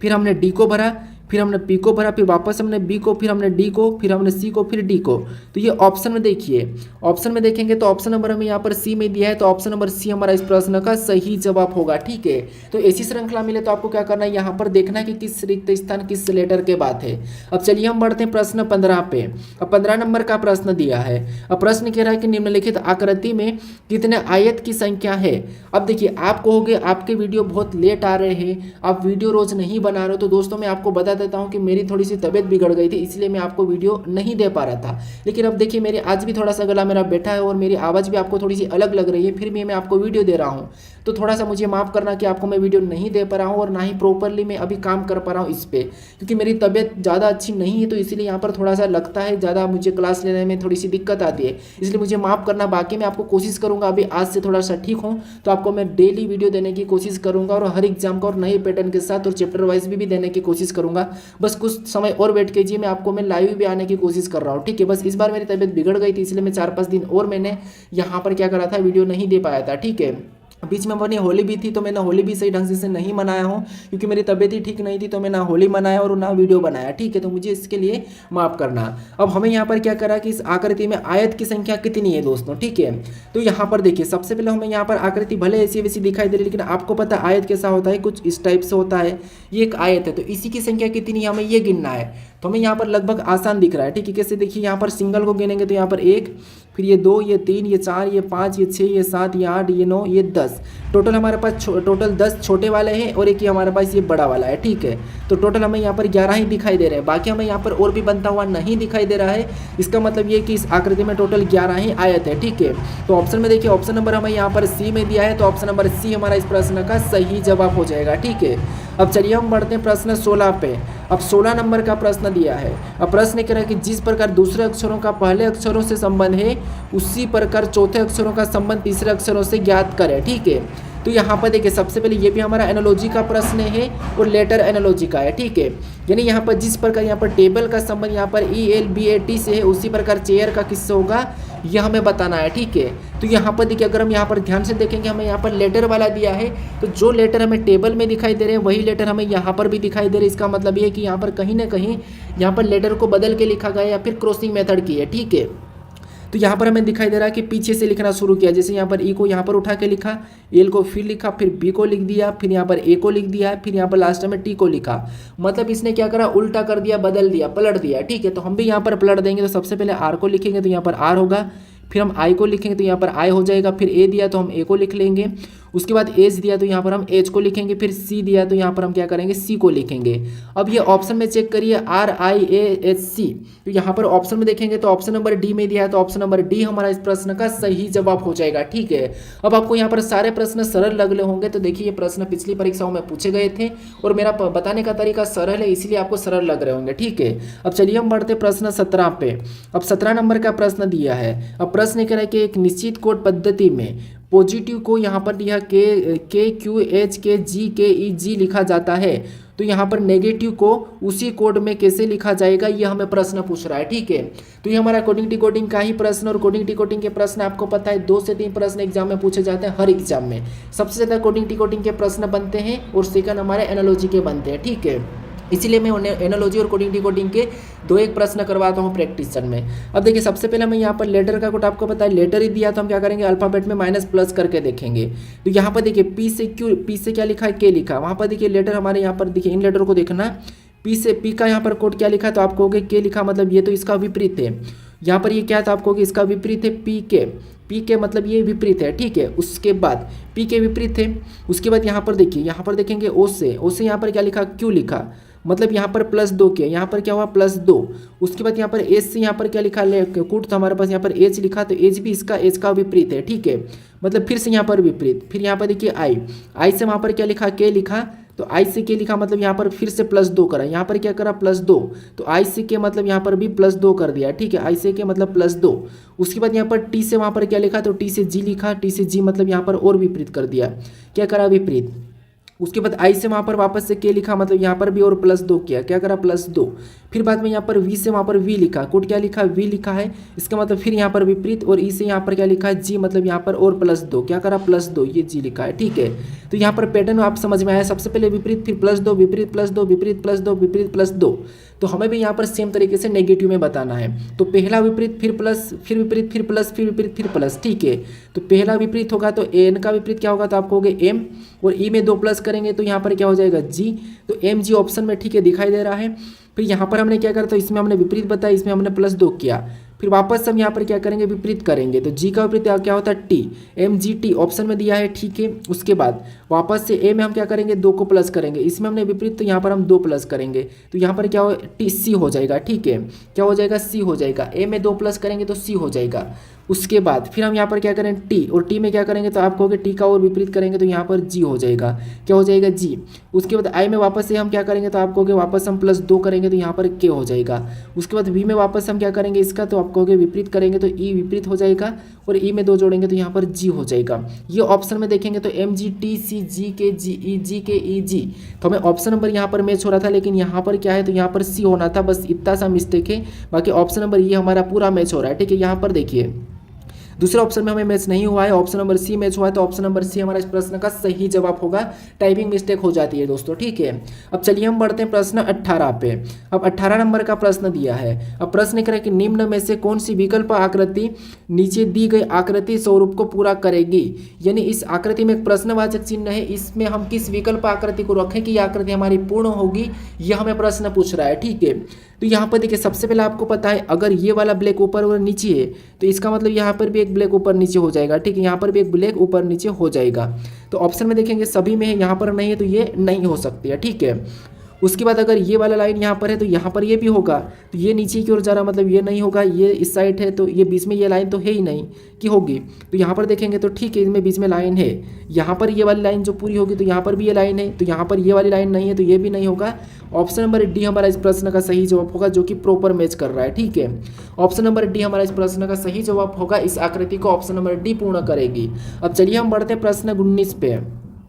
फिर हमने डी को भरा, फिर हमने पी को भरा, फिर वापस हमने बी को, फिर हमने डी को, फिर हमने सी को, फिर डी को। तो ये ऑप्शन में देखिए, ऑप्शन में देखेंगे तो ऑप्शन नंबर हमें यहाँ पर सी में दिया है, तो ऑप्शन नंबर सी हमारा इस प्रश्न का सही जवाब होगा। ठीक है, तो ऐसी श्रृंखला मिले तो आपको क्या करना है, यहाँ पर देखना है कि किस रिक्त स्थान किस लेटर के बाद है। अब चलिए हम बढ़ते हैं प्रश्न 15 पे। अब 15 नंबर का प्रश्न दिया है। अब प्रश्न कह रहा है कि निम्नलिखित आकृति में कितने आयत की संख्या है। अब देखिए, आप कहोगे आपके वीडियो बहुत लेट आ रहे हैं, आप वीडियो रोज नहीं बना रहे हो। तो दोस्तों मैं आपको बता देता हूँ कि मेरी थोड़ी सी तबीयत बिगड़ गई थी, इसलिए मैं आपको वीडियो नहीं दे पा रहा था। लेकिन अब देखिए, मेरे आज भी थोड़ा सा गला मेरा बैठा है और मेरी आवाज़ भी आपको थोड़ी सी अलग लग रही है, फिर भी मैं आपको वीडियो दे रहा हूँ। तो थोड़ा सा मुझे माफ़ करना कि आपको मैं वीडियो नहीं दे पा रहा हूँ और ना ही प्रॉपरली मैं अभी काम कर पा रहा हूँ इस पर, क्योंकि मेरी तबीयत ज़्यादा अच्छी नहीं है। तो इसलिए यहाँ पर थोड़ा सा लगता है ज़्यादा मुझे क्लास लेने में थोड़ी सी दिक्कत आती है, इसलिए मुझे माफ़ करना। बाकी मैं आपको कोशिश करूँगा अभी आज से थोड़ा सा ठीक हूँ तो आपको मैं डेली वीडियो देने की कोशिश करूँगा और हर एग्जाम का और नए पैटर्न के साथ और चैप्टर वाइज भी देने की कोशिश करूँगा। बस कुछ समय और वेट कीजिए, मैं आपको मैं लाइव भी आने की कोशिश कर रहा हूँ। ठीक है, बस इस बार मेरी तबीयत बिगड़ गई थी, इसलिए मैं 4-5 दिन और मैंने यहाँ पर क्या करा था, वीडियो नहीं दे पाया था। ठीक है, बीच में अपनी होली भी थी तो मैंने होली भी सही ढंग से नहीं मनाया हूँ, क्योंकि मेरी तबीयत ही ठीक नहीं थी, तो मैंने होली मनाया और ना वीडियो बनाया। ठीक है, तो मुझे इसके लिए माफ़ करना। अब हमें यहाँ पर क्या करा कि इस आकृति में आयत की संख्या कितनी है दोस्तों। ठीक है, तो यहाँ पर देखिए, सबसे पहले हमें यहाँ पर आकृति भले ऐसी वैसी दिखाई दे रही है, लेकिन आपको पता आयत कैसा होता है, कुछ इस टाइप से होता है। ये एक आयत है, तो इसी की संख्या कितनी है हमें ये गिनना है। तो हमें यहाँ पर लगभग आसान दिख रहा है। ठीक है, कैसे देखिए, यहाँ पर सिंगल को गिनेंगे तो यहाँ पर 1, फिर ये 2, ये 3, ये 4, ये 5, ये 6, ये 7, ये 8, ये 9, ये 10। टोटल हमारे पास टोटल 10 छोटे वाले हैं और एक ये हमारे पास ये बड़ा वाला है। ठीक है, तो टोटल हमें यहाँ पर 11 ही दिखाई दे रहे हैं, बाकी हमें यहाँ पर और भी बनता हुआ नहीं दिखाई दे रहा है। इसका मतलब ये कि इस आकृति में टोटल 11 ही आयत है। ठीक है, तो ऑप्शन में देखिए, ऑप्शन नंबर हमें यहाँ पर सी में दिया है, तो ऑप्शन नंबर सी हमारा इस प्रश्न का सही जवाब हो जाएगा। ठीक है, अब चलिए हम बढ़ते हैं प्रश्न 16 पे। अब 16 नंबर का प्रश्न दिया है। अब प्रश्न कह रहा है कि जिस प्रकार दूसरे अक्षरों का पहले अक्षरों से संबंध है, उसी प्रकार चौथे अक्षरों का संबंध तीसरे अक्षरों से ज्ञात करें। ठीक है, तो यहाँ पर देखिए, सबसे पहले ये भी हमारा एनालॉजी का प्रश्न है और लेटर एनालॉजी का है। ठीक है, यानी यहाँ पर जिस प्रकार यहाँ पर टेबल का संबंध यहाँ पर ELBAT से है, उसी प्रकार चेयर का किससे होगा यह हमें बताना है। ठीक है, तो यहाँ पर देखिए, अगर हम यहाँ पर ध्यान से देखेंगे, हमें यहाँ पर लेटर वाला दिया है, तो जो लेटर हमें टेबल में दिखाई दे रहे हैं वही लेटर हमें यहाँ पर भी दिखाई दे रहे हैं। इसका मतलब ये है कि यहाँ पर कहीं ना कहीं यहाँ पर लेटर को बदल के लिखा गया या फिर क्रॉसिंग मेथड की है। ठीक है, तो यहाँ पर हमें दिखाई दे रहा है कि पीछे से लिखना शुरू किया, जैसे यहाँ पर ई को यहाँ पर उठा के लिखा, एल को फिर लिखा, फिर बी को लिख दिया, फिर यहाँ पर ए को लिख दिया, फिर यहाँ पर लास्ट में टी को लिखा। मतलब इसने क्या करा, उल्टा कर दिया, बदल दिया, पलट दिया। ठीक है, तो हम भी यहाँ पर पलट देंगे। तो सबसे पहले आर को लिखेंगे तो यहाँ पर आर होगा, फिर हम आई को लिखेंगे तो यहाँ पर आई हो जाएगा, फिर ए दिया तो हम ए को लिख लेंगे, उसके बाद एच दिया तो यहाँ पर हम एच को लिखेंगे, फिर सी दिया तो यहाँ पर हम क्या करेंगे, सी को लिखेंगे। अब ये ऑप्शन में चेक करिए, RIAHC, तो यहाँ पर ऑप्शन में देखेंगे तो ऑप्शन नंबर डी में दिया है, तो ऑप्शन नंबर डी हमारा इस प्रश्न का सही जवाब हो जाएगा। ठीक है, अब आपको यहाँ पर सारे प्रश्न सरल लग रहे होंगे, तो देखिए ये प्रश्न पिछली परीक्षाओं में पूछे गए थे और मेरा बताने का तरीका सरल है, इसलिए आपको सरल लग रहे होंगे। ठीक है, अब चलिए हम बढ़ते प्रश्न 17 पे। अब 17 नंबर का प्रश्न दिया है। अब प्रश्न कह रहा है कि एक निश्चित कोड पद्धति में पॉजिटिव को यहाँ पर यह KQHKGKEG लिखा जाता है, तो यहाँ पर नेगेटिव को उसी कोड में कैसे लिखा जाएगा, ये हमें प्रश्न पूछ रहा है। ठीक है, तो ये हमारा कोडिंग डिकोडिंग का ही प्रश्न, और कोडिंग डिकोडिंग के प्रश्न आपको पता है 2 से 3 प्रश्न एग्जाम में पूछे जाते हैं हर एग्जाम में। सबसे ज़्यादा कोडिंग डिकोडिंग के प्रश्न बनते हैं और सेकंड हमारे एनालॉजी के बनते हैं। ठीक है, इसीलिए मैं एनालॉजी और कोडिंग डिकोडिंग के 2-1 प्रश्न करवाता हूँ प्रैक्टिस सेट में। अब देखिए, सबसे पहले मैं यहाँ पर लेटर का कोड आपको पता है, लेटर ही दिया तो हम क्या करेंगे, अल्फाबेट में माइनस प्लस करके देखेंगे। तो यहाँ पर देखिए पी से क्या लिखा है, के लिखा। वहाँ पर देखिए लेटर हमारे यहाँ पर देखिए, इन लेटर को देखना, पी का यहाँ पर कोड क्या लिखा, तो आप कहोगे के लिखा, मतलब ये तो इसका विपरीत है। यहाँ पर ये क्या था, आप कहोगे इसका विपरीत है पी के मतलब ये विपरीत है। ठीक है, उसके बाद पी के विपरीत है, उसके बाद यहाँ पर देखिए, यहाँ पर देखेंगे ओ से यहाँ पर क्या लिखा, क्यू लिखा, मतलब यहाँ पर +2 के, यहाँ पर क्या हुआ +2। उसके बाद यहाँ पर एच से यहाँ पर क्या लिखा, कूट तो हमारे पास यहाँ पर एच लिखा, तो एच भी एच का विपरीत है। ठीक है, मतलब फिर से यहाँ पर विपरीत, फिर यहाँ पर देखिए आई से वहाँ पर क्या लिखा, के लिखा, तो आई से के लिखा, मतलब यहाँ पर फिर से +2 करा, यहाँ पर क्या करा, +2, तो आई से के मतलब यहाँ पर भी +2 कर दिया। ठीक है, आई से के मतलब +2। उसके बाद यहाँ पर टी से वहाँ पर क्या लिखा, तो टी से जी लिखा, टी से जी मतलब यहाँ पर और विपरीत कर दिया, क्या करा, विपरीत। उसके बाद आई से वहाँ पर वापस से के लिखा, मतलब यहाँ पर भी और +2 किया, क्या करा +2। फिर बाद में यहाँ पर वी से वहाँ पर वी लिखा, कोड क्या लिखा वी लिखा है, इसका मतलब फिर यहाँ पर विपरीत, और ई से यहाँ पर क्या लिखा है जी, मतलब यहाँ पर और +2, क्या करा +2, ये जी लिखा है। ठीक है, तो यहाँ पर पैटर्न आप समझ में आया, सबसे पहले विपरीत, फिर +2 विपरीत +2 विपरीत +2 विपरीत +2। तो हमें भी यहाँ पर सेम तरीके से नेगेटिव में बताना है। तो पहला विपरीत, फिर प्लस, फिर विपरीत, फिर प्लस, फिर विपरीत, फिर प्लस। ठीक है, तो पहला विपरीत होगा तो एन का विपरीत क्या होगा, तो आपको होगा एम, और ई में 2 प्लस करेंगे तो यहाँ पर क्या हो जाएगा जी, तो एम जी ऑप्शन में ठीक है दिखाई दे रहा है। फिर यहाँ पर हमने क्या करा, तो इसमें हमने विपरीत बताया, इसमें हमने +2 किया। फिर वापस हम यहाँ पर क्या करेंगे, विपरीत करेंगे, तो जी का विपरीत क्या होता है T, M G T option में दिया है। ठीक है, उसके बाद वापस से ए में हम क्या करेंगे, 2 को प्लस करेंगे, इसमें हमने विपरीत, तो यहाँ पर हम 2 प्लस करेंगे, तो यहाँ पर क्या हो टी सी हो जाएगा। ठीक है, क्या हो जाएगा सी हो जाएगा, ए में 2 प्लस करेंगे तो सी हो जाएगा। उसके बाद फिर हम यहाँ पर क्या करें टी, और टी में क्या करेंगे, तो आप कहोगे टी का और विपरीत करेंगे तो यहाँ पर जी हो जाएगा, क्या हो जाएगा जी। उसके बाद आई में वापस से हम क्या करेंगे, तो आप कहोगे वापस हम +2 करेंगे तो यहाँ पर के हो जाएगा। उसके बाद वी में वापस हम क्या करेंगे इसका, तो आप कहोगे विपरीत करेंगे तो ई विपरीत हो जाएगा, और ई में 2 जोड़ेंगे तो यहाँ पर जी हो जाएगा। ये ऑप्शन में देखेंगे तो एम जी टी सी जी के जी ई जी, तो हमें ऑप्शन नंबर यहाँ पर मैच हो रहा था, लेकिन यहाँ पर क्या है, तो यहाँ पर सी होना था, बस इतना सा मिस्टेक है, बाकी ऑप्शन नंबर ये हमारा पूरा मैच हो रहा है। ठीक है, यहाँ पर देखिए दूसरे ऑप्शन में हमें मैच नहीं हुआ है, ऑप्शन नंबर सी मैच हुआ है, तो ऑप्शन नंबर सी हमारा इस प्रश्न का सही जवाब होगा। टाइपिंग मिस्टेक हो जाती है दोस्तों। ठीक है, अब चलिए हम बढ़ते हैं प्रश्न 18 पे। अब 18 नंबर का प्रश्न दिया है। अब प्रश्न कह रहा है कि निम्न में से कौन सी विकल्प आकृति नीचे दी गई आकृति स्वरूप को पूरा करेगी। यानी इस आकृति में एक प्रश्नवाचक चिन्ह है, इसमें हम किस विकल्प आकृति को रखें कि आकृति हमारी पूर्ण होगी, यह हमें प्रश्न पूछ रहा है। ठीक है, तो यहाँ पर देखिए सबसे पहले आपको पता है अगर ये वाला ब्लैक ऊपर और नीचे है तो इसका मतलब यहाँ पर भी एक ब्लैक ऊपर नीचे हो जाएगा। ठीक है, यहाँ पर भी एक ब्लैक ऊपर नीचे हो जाएगा। तो ऑप्शन में देखेंगे सभी में है, यहाँ पर नहीं है तो ये नहीं हो सकती है। ठीक है, उसके बाद अगर ये वाला लाइन यहाँ पर है तो यहाँ पर ये भी होगा, तो ये नीचे की ओर जा रहा मतलब ये नहीं होगा, ये इस साइड है तो ये बीच में ये लाइन तो है ही नहीं कि होगी। तो यहाँ पर देखेंगे तो ठीक है इसमें बीच में लाइन है, यहाँ पर ये वाली लाइन जो पूरी होगी तो यहाँ पर भी ये लाइन है, तो यहाँ पर ये वाली लाइन नहीं है तो ये भी नहीं होगा। ऑप्शन नंबर डी हमारा इस प्रश्न का सही जवाब होगा, जो कि प्रॉपर मैच कर रहा है। ठीक है, ऑप्शन नंबर डी हमारा इस प्रश्न का सही जवाब होगा, इस आकृति को ऑप्शन नंबर डी पूर्ण करेगी। अब चलिए हम बढ़ते हैं प्रश्न 19 पे।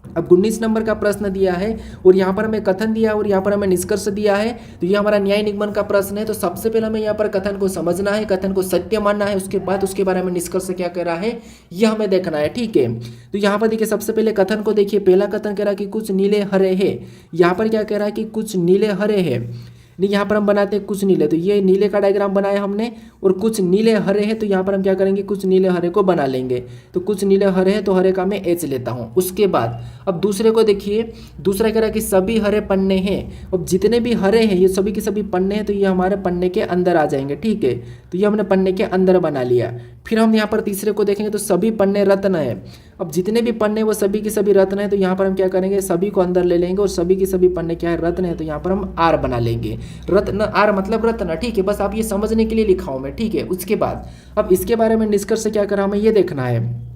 अब 19 नंबर का प्रश्न दिया है और यहाँ पर हमें कथन दिया और यहाँ पर हमें निष्कर्ष दिया है। तो ये हमारा न्याय निगमन का प्रश्न है। तो सबसे पहले हमें यहाँ पर कथन को समझना है, कथन को सत्य मानना है, उसके बाद उसके बारे में निष्कर्ष क्या कह रहा है यह हमें देखना है। ठीक है, तो यहाँ पर देखिए सबसे पहले कथन को देखिए। पहला कथन कह रहा है कि कुछ नीले हरे है। यहाँ पर क्या कह रहा है कि कुछ नीले हरे है, नहीं यहाँ पर हम बनाते हैं कुछ नीले, तो ये नीले का डायग्राम बनाया हमने और कुछ नीले हरे हैं, तो यहाँ पर हम क्या करेंगे कुछ नीले हरे को बना लेंगे। तो कुछ नीले हरे हैं तो हरे का मैं एच लेता हूँ। उसके बाद अब दूसरे को देखिए, दूसरा कह रहा है कि सभी हरे पन्ने हैं। अब जितने भी हरे हैं ये सभी के सभी पन्ने हैं, तो ये हमारे पन्ने के अंदर आ जाएंगे। ठीक है, तो ये हमने पन्ने के अंदर बना लिया। फिर हम यहाँ पर तीसरे को देखेंगे तो सभी पन्ने रत्न है। अब जितने भी पन्ने वो सभी के सभी रत्न है, तो यहाँ पर हम क्या करेंगे सभी को अंदर ले लेंगे और सभी के सभी पन्ने क्या है रत्न है, तो यहाँ पर हम आर बना लेंगे। रत्न आर मतलब रत्न। ठीक है, बस आप ये समझने के लिए लिखा हूँ मैं। ठीक है, उसके बाद अब इसके बारे में निष्कर्ष क्या करा हमें ये देखना है।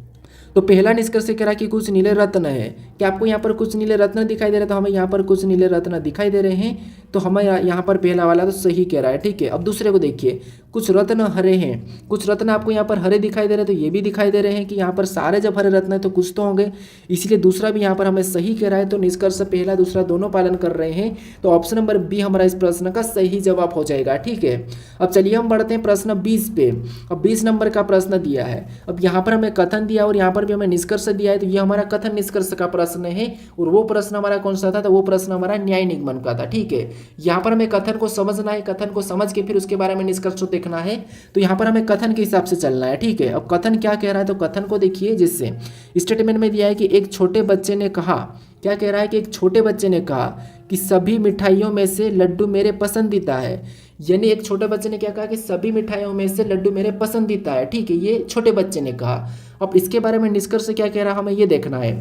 तो पहला निष्कर्ष कह रहा कि कुछ नीले रत्न है। क्या आपको यहाँ पर कुछ नीले रत्न दिखाई दे रहे हैं? तो हमें यहाँ पर कुछ नीले रत्न दिखाई दे रहे हैं, तो हमें यहाँ पर पहला वाला तो सही कह रहा है। ठीक है, अब दूसरे को देखिए, कुछ रत्न हरे हैं। कुछ रत्न आपको यहाँ पर हरे दिखाई दे रहे हैं, तो ये भी दिखाई दे रहे हैं कि यहाँ पर सारे जब हरे रत्न है तो कुछ तो होंगे, इसलिए दूसरा भी यहाँ पर हमें सही कह रहा है। तो निष्कर्ष पहला दूसरा दोनों पालन कर रहे हैं, तो ऑप्शन नंबर बी हमारा इस प्रश्न का सही जवाब हो जाएगा। ठीक है, अब चलिए हम बढ़ते हैं प्रश्न 20 पे। अब 20 नंबर का प्रश्न दिया है। अब यहाँ पर हमें कथन दिया और यहाँ पर भी हमें निष्कर्ष दिया है, तो ये हमारा कथन निष्कर्ष का प्रश्न है और वो प्रश्न हमारा कौन सा था? तो वो प्रश्न हमारा न्याय निगमन का था। ठीक है, यहाँ पर हमें कथन को समझना है, कथन को समझ के फिर उसके बारे में निष्कर्ष देखना है। तो यहाँ पर हमें कथन के हिसाब से चलना है। ठीक है, अब कथन क्या कह रहा है? तो कथन को देखिए, जिससे स्टेटमेंट में दिया है कि एक छोटे बच्चे ने कहा, क्या कह रहा है कि एक छोटे बच्चे ने कहा कि सभी मिठाइयों में से लड्डू मेरे पसंदीदा है। यानी एक छोटे बच्चे ने क्या कहा कि सभी मिठाइयों में से लड्डू मेरे पसंदीदा है। ठीक है, ये छोटे बच्चे ने कहा। अब इसके बारे में निष्कर्ष क्या कह रहा है हमें ये देखना है।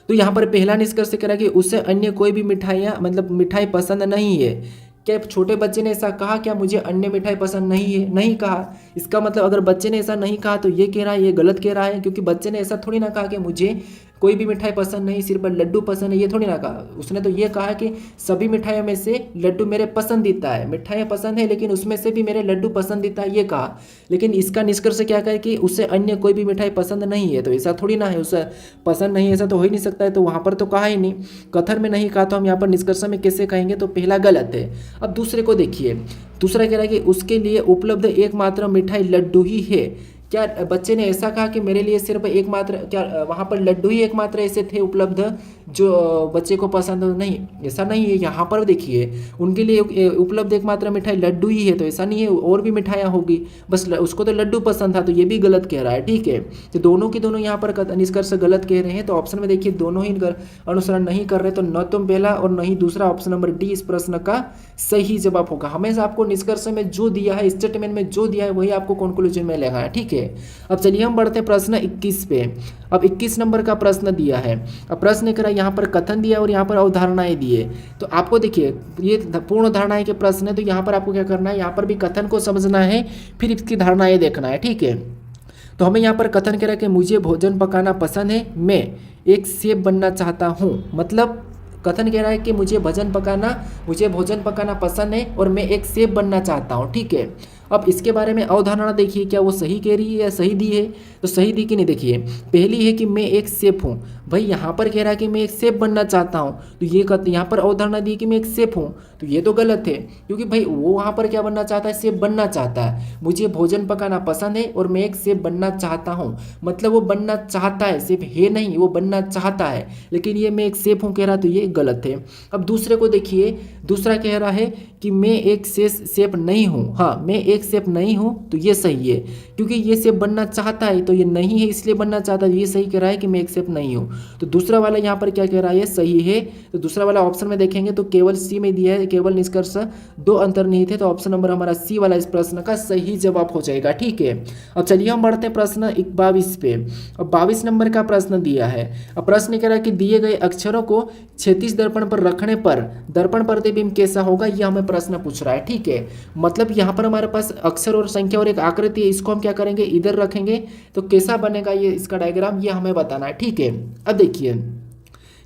तो यहाँ पर पहला निष्कर्ष कह रहा है कि उसे अन्य कोई भी मिठाइयाँ मतलब मिठाई पसंद नहीं है। क्या छोटे बच्चे ने ऐसा कहा? क्या मुझे अन्य मिठाई पसंद नहीं है? नहीं कहा। इसका मतलब अगर बच्चे ने ऐसा नहीं कहा तो ये कह रहा है ये गलत कह रहा है, क्योंकि बच्चे ने ऐसा थोड़ी ना कहा कि मुझे कोई भी मिठाई पसंद नहीं, सिर्फ लड्डू पसंद है, ये थोड़ी ना कहा उसने। तो ये कहा कि सभी मिठाइयों में से लड्डू मेरे पसंदीदा है, मिठाइयाँ पसंद है लेकिन उसमें से भी मेरे लड्डू पसंदीदा है, ये कहा। लेकिन इसका निष्कर्ष क्या कहे कि उसे अन्य कोई भी मिठाई पसंद नहीं है, तो ऐसा थोड़ी ना है, उसे पसंद नहीं, ऐसा तो हो ही नहीं सकता है। तो वहाँ पर तो कहा ही नहीं, कथन में नहीं कहा, तो हम यहाँ पर निष्कर्ष में कैसे कहेंगे? तो पहला गलत है। अब दूसरे को देखिए, दूसरा कह रहा है कि उसके लिए उपलब्ध एकमात्र मिठाई लड्डू ही है। क्या बच्चे ने ऐसा कहा कि मेरे लिए सिर्फ एकमात्र, क्या वहाँ पर लड्डू ही एकमात्र ऐसे थे उपलब्ध जो बच्चे को पसंद हो? नहीं, ऐसा नहीं है। यहाँ पर देखिए उनके लिए उपलब्ध एकमात्र मिठाई लड्डू ही है, तो ऐसा नहीं है, और भी मिठाइयाँ होगी, बस उसको तो लड्डू पसंद था, तो ये भी गलत कह रहा है। ठीक है, तो दोनों की दोनों यहाँ पर निष्कर्ष गलत कह रहे हैं। तो ऑप्शन में देखिए दोनों ही अनुसरण नहीं कर रहे, तो न तो पहला और न ही दूसरा, ऑप्शन नंबर डी इस प्रश्न का सही जवाब होगा। हमेशा आपको निष्कर्ष में जो दिया है, स्टेटमेंट में जो दिया है, वही आपको कंक्लूजन में लेना है। ठीक है, अब चलिए हम बढ़ते हैं प्रश्न 21 पे। अब 21 नंबर का प्रश्न दिया है। अब प्रश्न करा, यहाँ पर कथन दिया और यहाँ पर अवधारणाएं दिए। तो आपको देखिए ये पूर्ण धारणाएं के प्रश्न है, तो यहाँ पर आपको क्या करना है, यहाँ पर भी कथन को समझना है, फिर इसकी धारणाएं देखना है। ठीक है, तो हमें यहाँ पर कथन करा कि मुझे भोजन पकाना पसंद है, मैं एक शेफ बनना चाहता हूँ। मतलब कथन कह रहा है कि मुझे भोजन पकाना पसंद है और मैं एक शेफ बनना चाहता हूँ। ठीक है, अब इसके बारे में अवधारणा देखिए, क्या वो सही कह रही है या सही दी है? तो सही दी कि नहीं? देखिए पहली है कि मैं एक शेफ हूँ। भाई यहाँ पर कह रहा है कि मैं एक शेफ बनना चाहता हूँ, तो ये यहाँ पर अवधारणा दी कि मैं एक शेफ हूँ, तो ये तो गलत है, क्योंकि भाई वो वहाँ पर क्या बनना चाहता है? शेफ बनना चाहता है। मुझे भोजन पकाना पसंद है और मैं एक शेफ बनना चाहता हूँ, मतलब वो बनना चाहता है, शेफ है नहीं, वो बनना चाहता है। लेकिन ये मैं एक शेफ हूँ कह रहा, तो ये गलत है। अब दूसरे को देखिए, दूसरा कह रहा है कि मैं एक शेफ नहीं हूँ। हाँ, मैं एक शेफ नहीं हूँ, तो ये सही है, क्योंकि ये शेफ बनना चाहता है, तो ये नहीं है इसलिए बनना चाहता है, ये सही कह रहा है कि मैं एक शेफ नहीं हूँ। तो दूसरा वाला यहाँ पर क्या कह रहा है? सही है। तो दूसरा वाला ऑप्शन में देखेंगे तो केवल सी में दिया है, केवल निष्कर्ष दो अंतर्निहित है, तो ऑप्शन नंबर हमारा सी वाला इस प्रश्न का सही जवाब हो जाएगा। ठीक है, अब चलिए हम बढ़ते हैं प्रश्न 22 पे। अब 22 नंबर का प्रश्न दिया है। अब प्रश्न कह रहा है कि दिए गए अक्षरों को क्षैतिज दर्पण पर रखने पर दर्पण प्रतिबिंब कैसा होगा, ये हमें प्रश्न पूछ रहा है। ठीक है, मतलब यहाँ पर हमारे पास अक्षर और संख्या और एक आकृति है, इसको हम क्या करेंगे? इधर रखेंगे, तो कैसा बनेगा ये इसका डायग्राम, ये हमें बताना है। ठीक है, अब देखिए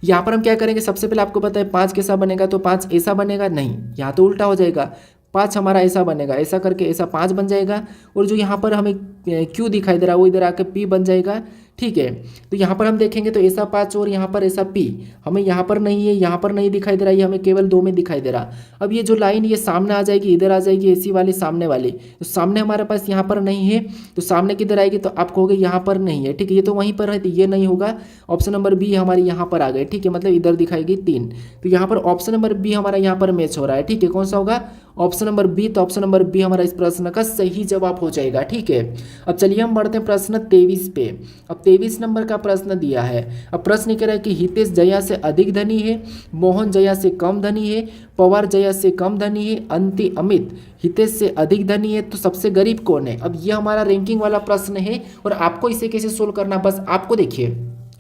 यहाँ पर हम क्या करेंगे, सबसे पहले आपको पता है 5 कैसा बनेगा, तो 5 ऐसा बनेगा नहीं, यहाँ तो उल्टा हो जाएगा। 5 हमारा ऐसा बनेगा, ऐसा करके ऐसा 5 बन जाएगा, और जो यहाँ पर हमें क्यू दिखाई दे रहा है वो इधर आके पी बन जाएगा। ठीक है, तो यहाँ पर हम देखेंगे तो ऐसा 5 और यहाँ पर ऐसा पी, हमें यहाँ पर नहीं है, यहाँ पर नहीं दिखाई दे रहा है, ये हमें केवल 2 में दिखाई दे रहा। अब ये जो लाइन ये सामने आ जाएगी, इधर आ जाएगी ऐसी वाली सामने वाली, तो सामने हमारे पास यहाँ पर नहीं है, तो सामने किधर आएगी? तो आप कहोगे यहाँ पर नहीं है। ठीक है, ये तो वहीं पर है, तो ये नहीं होगा। ऑप्शन नंबर बी हमारी यहाँ पर आ गई। ठीक है, मतलब इधर दिखाएगी 3, तो यहाँ पर ऑप्शन नंबर बी हमारा यहाँ पर मैच हो रहा है। ठीक है, कौन सा होगा? Option number B. तो ऑप्शन नंबर बी हमारा इस प्रश्न का सही जवाब हो जाएगा। ठीक है, अब चलिए हम बढ़ते हैं प्रश्न 23 पे। अब 23 नंबर का प्रश्न दिया है। अब प्रश्न कह रहा है कि हितेश जया से अधिक धनी है, मोहन जया से कम धनी है, पवार जया से कम धनी है, अंति अमित हितेश से अधिक धनी है, तो सबसे गरीब कौन है? अब ये हमारा रैंकिंग वाला प्रश्न है, और आपको इसे कैसे सोल्व करना, बस आपको देखिए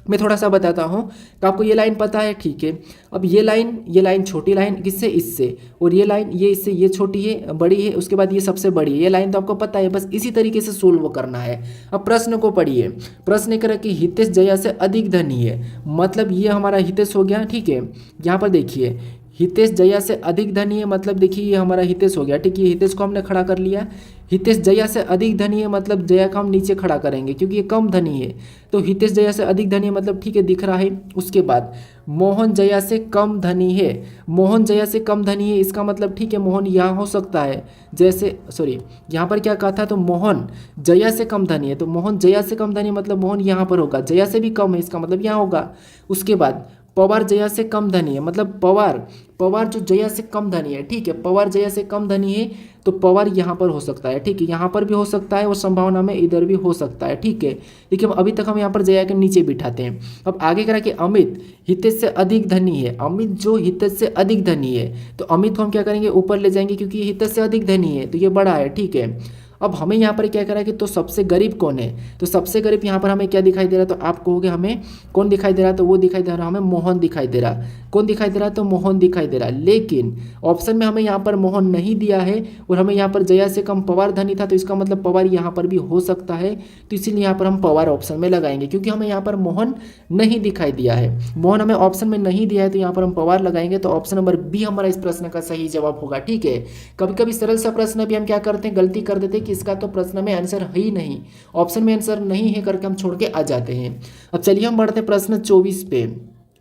मैं थोड़ा सा बताता हूँ। तो आपको ये लाइन पता है, ठीक है। अब ये लाइन छोटी लाइन किससे? इससे, और ये लाइन ये इससे, ये छोटी है बड़ी है, उसके बाद ये सबसे बड़ी है। ये लाइन तो आपको पता है, बस इसी तरीके से सोल्व करना है। अब प्रश्न को पढ़िए। प्रश्न कह रहा है कि हितेश जया से अधिक धनी है, मतलब ये हमारा हितेश हो गया। ठीक है, यहाँ पर देखिए हितेश जया से अधिक धनी है, मतलब देखिए ये हमारा हितेश हो गया। ठीक है, हितेश को हमने खड़ा कर लिया। हितेश जया से अधिक धनी है, मतलब जया को हम नीचे खड़ा करेंगे क्योंकि ये कम धनी है, तो हितेश जया से अधिक धनी है, मतलब ठीक है दिख रहा है। उसके बाद मोहन जया से कम धनी है, मोहन जया से कम धनी है, इसका मतलब ठीक है मोहन यहाँ हो सकता है, जैसे सॉरी यहाँ पर क्या कहा था, तो मोहन जया से कम धनी है, तो मोहन जया से कम धनी मतलब मोहन यहाँ पर होगा, जया से भी कम है इसका मतलब यहाँ होगा। उसके बाद पवार जया से कम धनी है, मतलब पवार जो जया से कम धनी है। ठीक है, पवार जया से कम धनी है, तो पवार यहाँ पर हो सकता है। ठीक है, यहाँ पर भी हो सकता है और संभावना में इधर भी हो सकता है। ठीक है, लेकिन अभी तक हम यहाँ पर जया के नीचे बिठाते हैं। अब आगे करा कि अमित हितेश से अधिक धनी है, अमित जो हितेश से अधिक धनी है, तो अमित को हम क्या करेंगे ऊपर ले जाएंगे क्योंकि हितेश से अधिक धनी है, तो ये बड़ा है। ठीक है, अब हमें यहाँ पर क्या करा है कि तो सबसे गरीब कौन है, तो सबसे गरीब यहाँ पर हमें क्या दिखाई दे रहा है, तो आप कहोगे हमें कौन दिखाई दे रहा है, तो वो दिखाई दे रहा है हमें मोहन दिखाई दे रहा। कौन दिखाई दे रहा है, तो मोहन दिखाई दे रहा। लेकिन ऑप्शन में हमें यहाँ पर मोहन नहीं दिया है और हमें यहाँ पर जया से कम पवार धनी था, तो इसका मतलब पवार यहाँ पर भी हो सकता है, तो इसीलिए यहाँ पर हम पवार ऑप्शन में लगाएंगे, क्योंकि हमें यहाँ पर मोहन नहीं दिखाई दिया है, मोहन हमें ऑप्शन में नहीं दिया है, तो यहाँ पर हम पवार लगाएंगे। तो ऑप्शन नंबर बी हमारा इस प्रश्न का सही जवाब होगा। ठीक है, कभी कभी सरल सा प्रश्न भी हम क्या करते हैं, गलती कर देते हैं कि इसका तो प्रश्न में आंसर है ही नहीं, ऑप्शन में आंसर नहीं है करके हम छोड़ के आ जाते हैं। अब चलिए हम बढ़ते हैं प्रश्न 24 पे।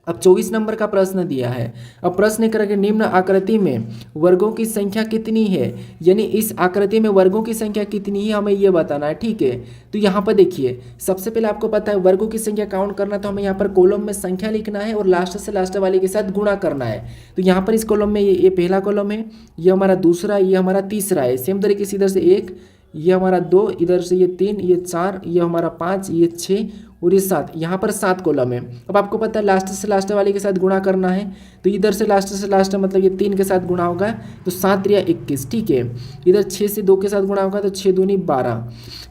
अब 24 नंबर का प्रश्न दिया है। अब प्रश्न करके निम्न आकृति में वर्गों की संख्या कितनी है, यानी इस आकृति में वर्गों की संख्या कितनी है हमें ये बताना है। ठीक है, तो यहाँ पर देखिए सबसे पहले आपको पता है वर्गों की संख्या काउंट करना, तो हमें यहाँ पर कॉलम में संख्या लिखना है और लास्ट से लास्ट वाले के साथ गुणा करना है। तो यहाँ पर इस कॉलम में ये पहला कॉलम है, ये हमारा दूसरा, ये हमारा तीसरा है। सेम तरीके से इधर से 1, ये हमारा 2, इधर से ये 3, ये 4, ये हमारा 5, ये 6 और ये 7, यहाँ पर 7 कॉलम है। अब आपको पता है लास्ट से लास्ट वाले के साथ गुणा करना है, तो इधर से लास्ट मतलब ये 3 के साथ गुणा होगा तो 7 या 21। ठीक है, इधर 6 से 2 के साथ गुणा होगा तो 6 दूनी 12,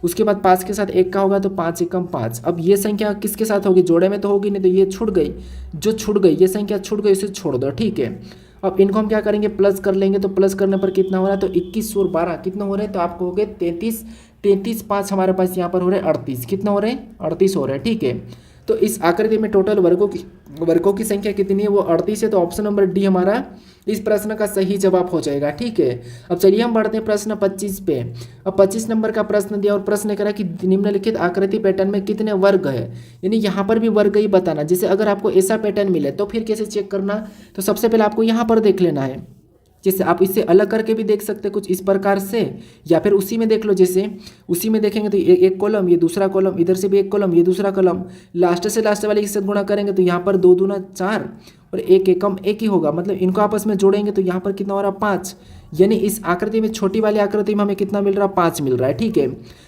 उसके बाद 5 के साथ 1 का होगा तो 5 एकम 5। अब ये संख्या किसके साथ होगी, जोड़े में तो होगी नहीं, तो ये छूट गई, जो छूट गई ये संख्या छूट गई, इसे छोड़ दो। ठीक है, अब इनको हम क्या करेंगे, प्लस कर लेंगे, तो प्लस करने पर कितना हो रहा है, तो 21 और 12 कितना हो रहे हैं, तो आपको हो गए 33, 33 5 हमारे पास यहाँ पर हो रहे हैं 38, कितना हो रहे हैं 38 हो रहे हैं। ठीक है, तो इस आकृति में टोटल वर्गों की संख्या कितनी है, वो 38 है, तो ऑप्शन नंबर डी हमारा इस प्रश्न का सही जवाब हो जाएगा। ठीक है, अब चलिए हम बढ़ते हैं प्रश्न 25 पे। अब 25 नंबर का प्रश्न दिया और प्रश्न करा कि निम्नलिखित आकृति पैटर्न में कितने वर्ग है, यानी यहाँ पर भी वर्ग ही बताना। जैसे अगर आपको ऐसा पैटर्न मिले तो फिर कैसे चेक करना, तो सबसे पहले आपको यहाँ पर देख लेना है, जैसे आप इससे अलग करके भी देख सकते हैं कुछ इस प्रकार से, या फिर उसी में देख लो। जैसे उसी में देखेंगे तो एक कॉलम, ये दूसरा कॉलम, इधर से भी एक कॉलम, ये दूसरा कॉलम, लास्ट से लास्ट वाले के साथ गुणा करेंगे तो यहाँ पर 2 दूना 4 और 1 एकम 1 ही होगा, मतलब इनको आपस में जोड़ेंगे तो यहाँ पर कितना हो रहा 5, यानी इस आकृति में छोटी वाली आकृति में हमें कितना मिल रहा 5 मिल रहा है। ठीक है,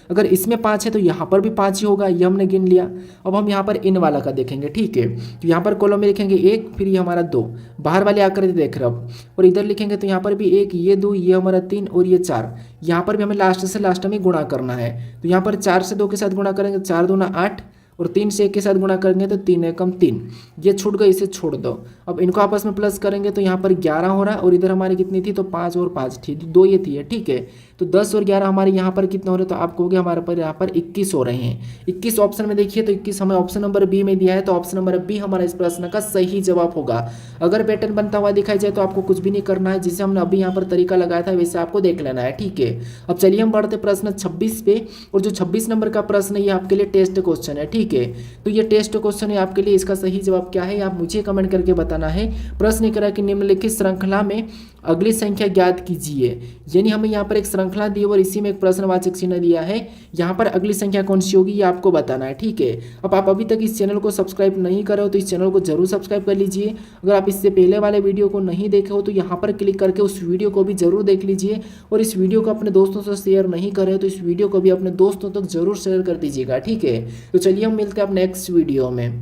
अगर इसमें 5 है तो यहाँ पर भी 5 ही होगा, ये हमने गिन लिया। अब हम यहाँ पर इन वाला का देखेंगे। ठीक है, तो यहाँ पर कॉलम में लिखेंगे 1, फिर ये हमारा 2, बाहर वाली आकृति देख रहे हो, और इधर लिखेंगे तो यहाँ पर भी 1, ये 2, ये हमारा 3 और ये 4, यहाँ पर भी हमें लास्ट से लास्ट में गुणा करना है। तो यहाँ पर 4 से 2 के साथ गुणा करेंगे 4 दूना 8 और 3 से 1 के साथ गुणा करेंगे तो 3 एकम 3, ये छूट गई, इसे छोड़ दो। अब इनको आपस में प्लस करेंगे तो यहाँ पर 11 हो रहा है और इधर हमारी कितनी थी, तो 5 और 5 थी, 2 ये थी है। ठीक है, तो 10 और 11 हमारे यहाँ पर कितने हो रहे हैं, तो आप कहोगे हमारे पर यहाँ पर 21 हो रहे हैं। 21 ऑप्शन में देखिए, तो 21 हमें ऑप्शन नंबर बी में दिया है, तो ऑप्शन नंबर बी हमारा इस प्रश्न का सही जवाब होगा। अगर पैटर्न बनता हुआ दिखाई जाए तो आपको कुछ भी नहीं करना है, जिसे हमने अभी यहाँ पर तरीका लगाया था वैसे आपको देख लेना है। ठीक है, अब चलिए हम बढ़ते प्रश्न 26 पे, और जो 26 नंबर का प्रश्न है ये आपके लिए टेस्ट क्वेश्चन है। ठीक है, तो ये टेस्ट क्वेश्चन है आपके लिए, इसका सही जवाब क्या है आप मुझे कमेंट करके बताना है। प्रश्न करा कि निम्नलिखित श्रृंखला में अगली संख्या ज्ञात कीजिए, यानी हमें यहाँ पर एक श्रृंखला दी और इसी में एक प्रश्नवाचक चिन्ह दिया है, यहाँ पर अगली संख्या कौन सी होगी ये आपको बताना है। ठीक है, अब आप अभी तक इस चैनल को सब्सक्राइब नहीं करे हो तो इस चैनल को जरूर सब्सक्राइब कर लीजिए। अगर आप इससे पहले वाले वीडियो को नहीं देखे हो तो यहाँ पर क्लिक करके उस वीडियो को भी जरूर देख लीजिए, और इस वीडियो को अपने दोस्तों से शेयर नहीं करे तो इस वीडियो को भी अपने दोस्तों तक जरूर शेयर कर दीजिएगा। ठीक है, तो चलिए हम मिलते हैं अब नेक्स्ट वीडियो में।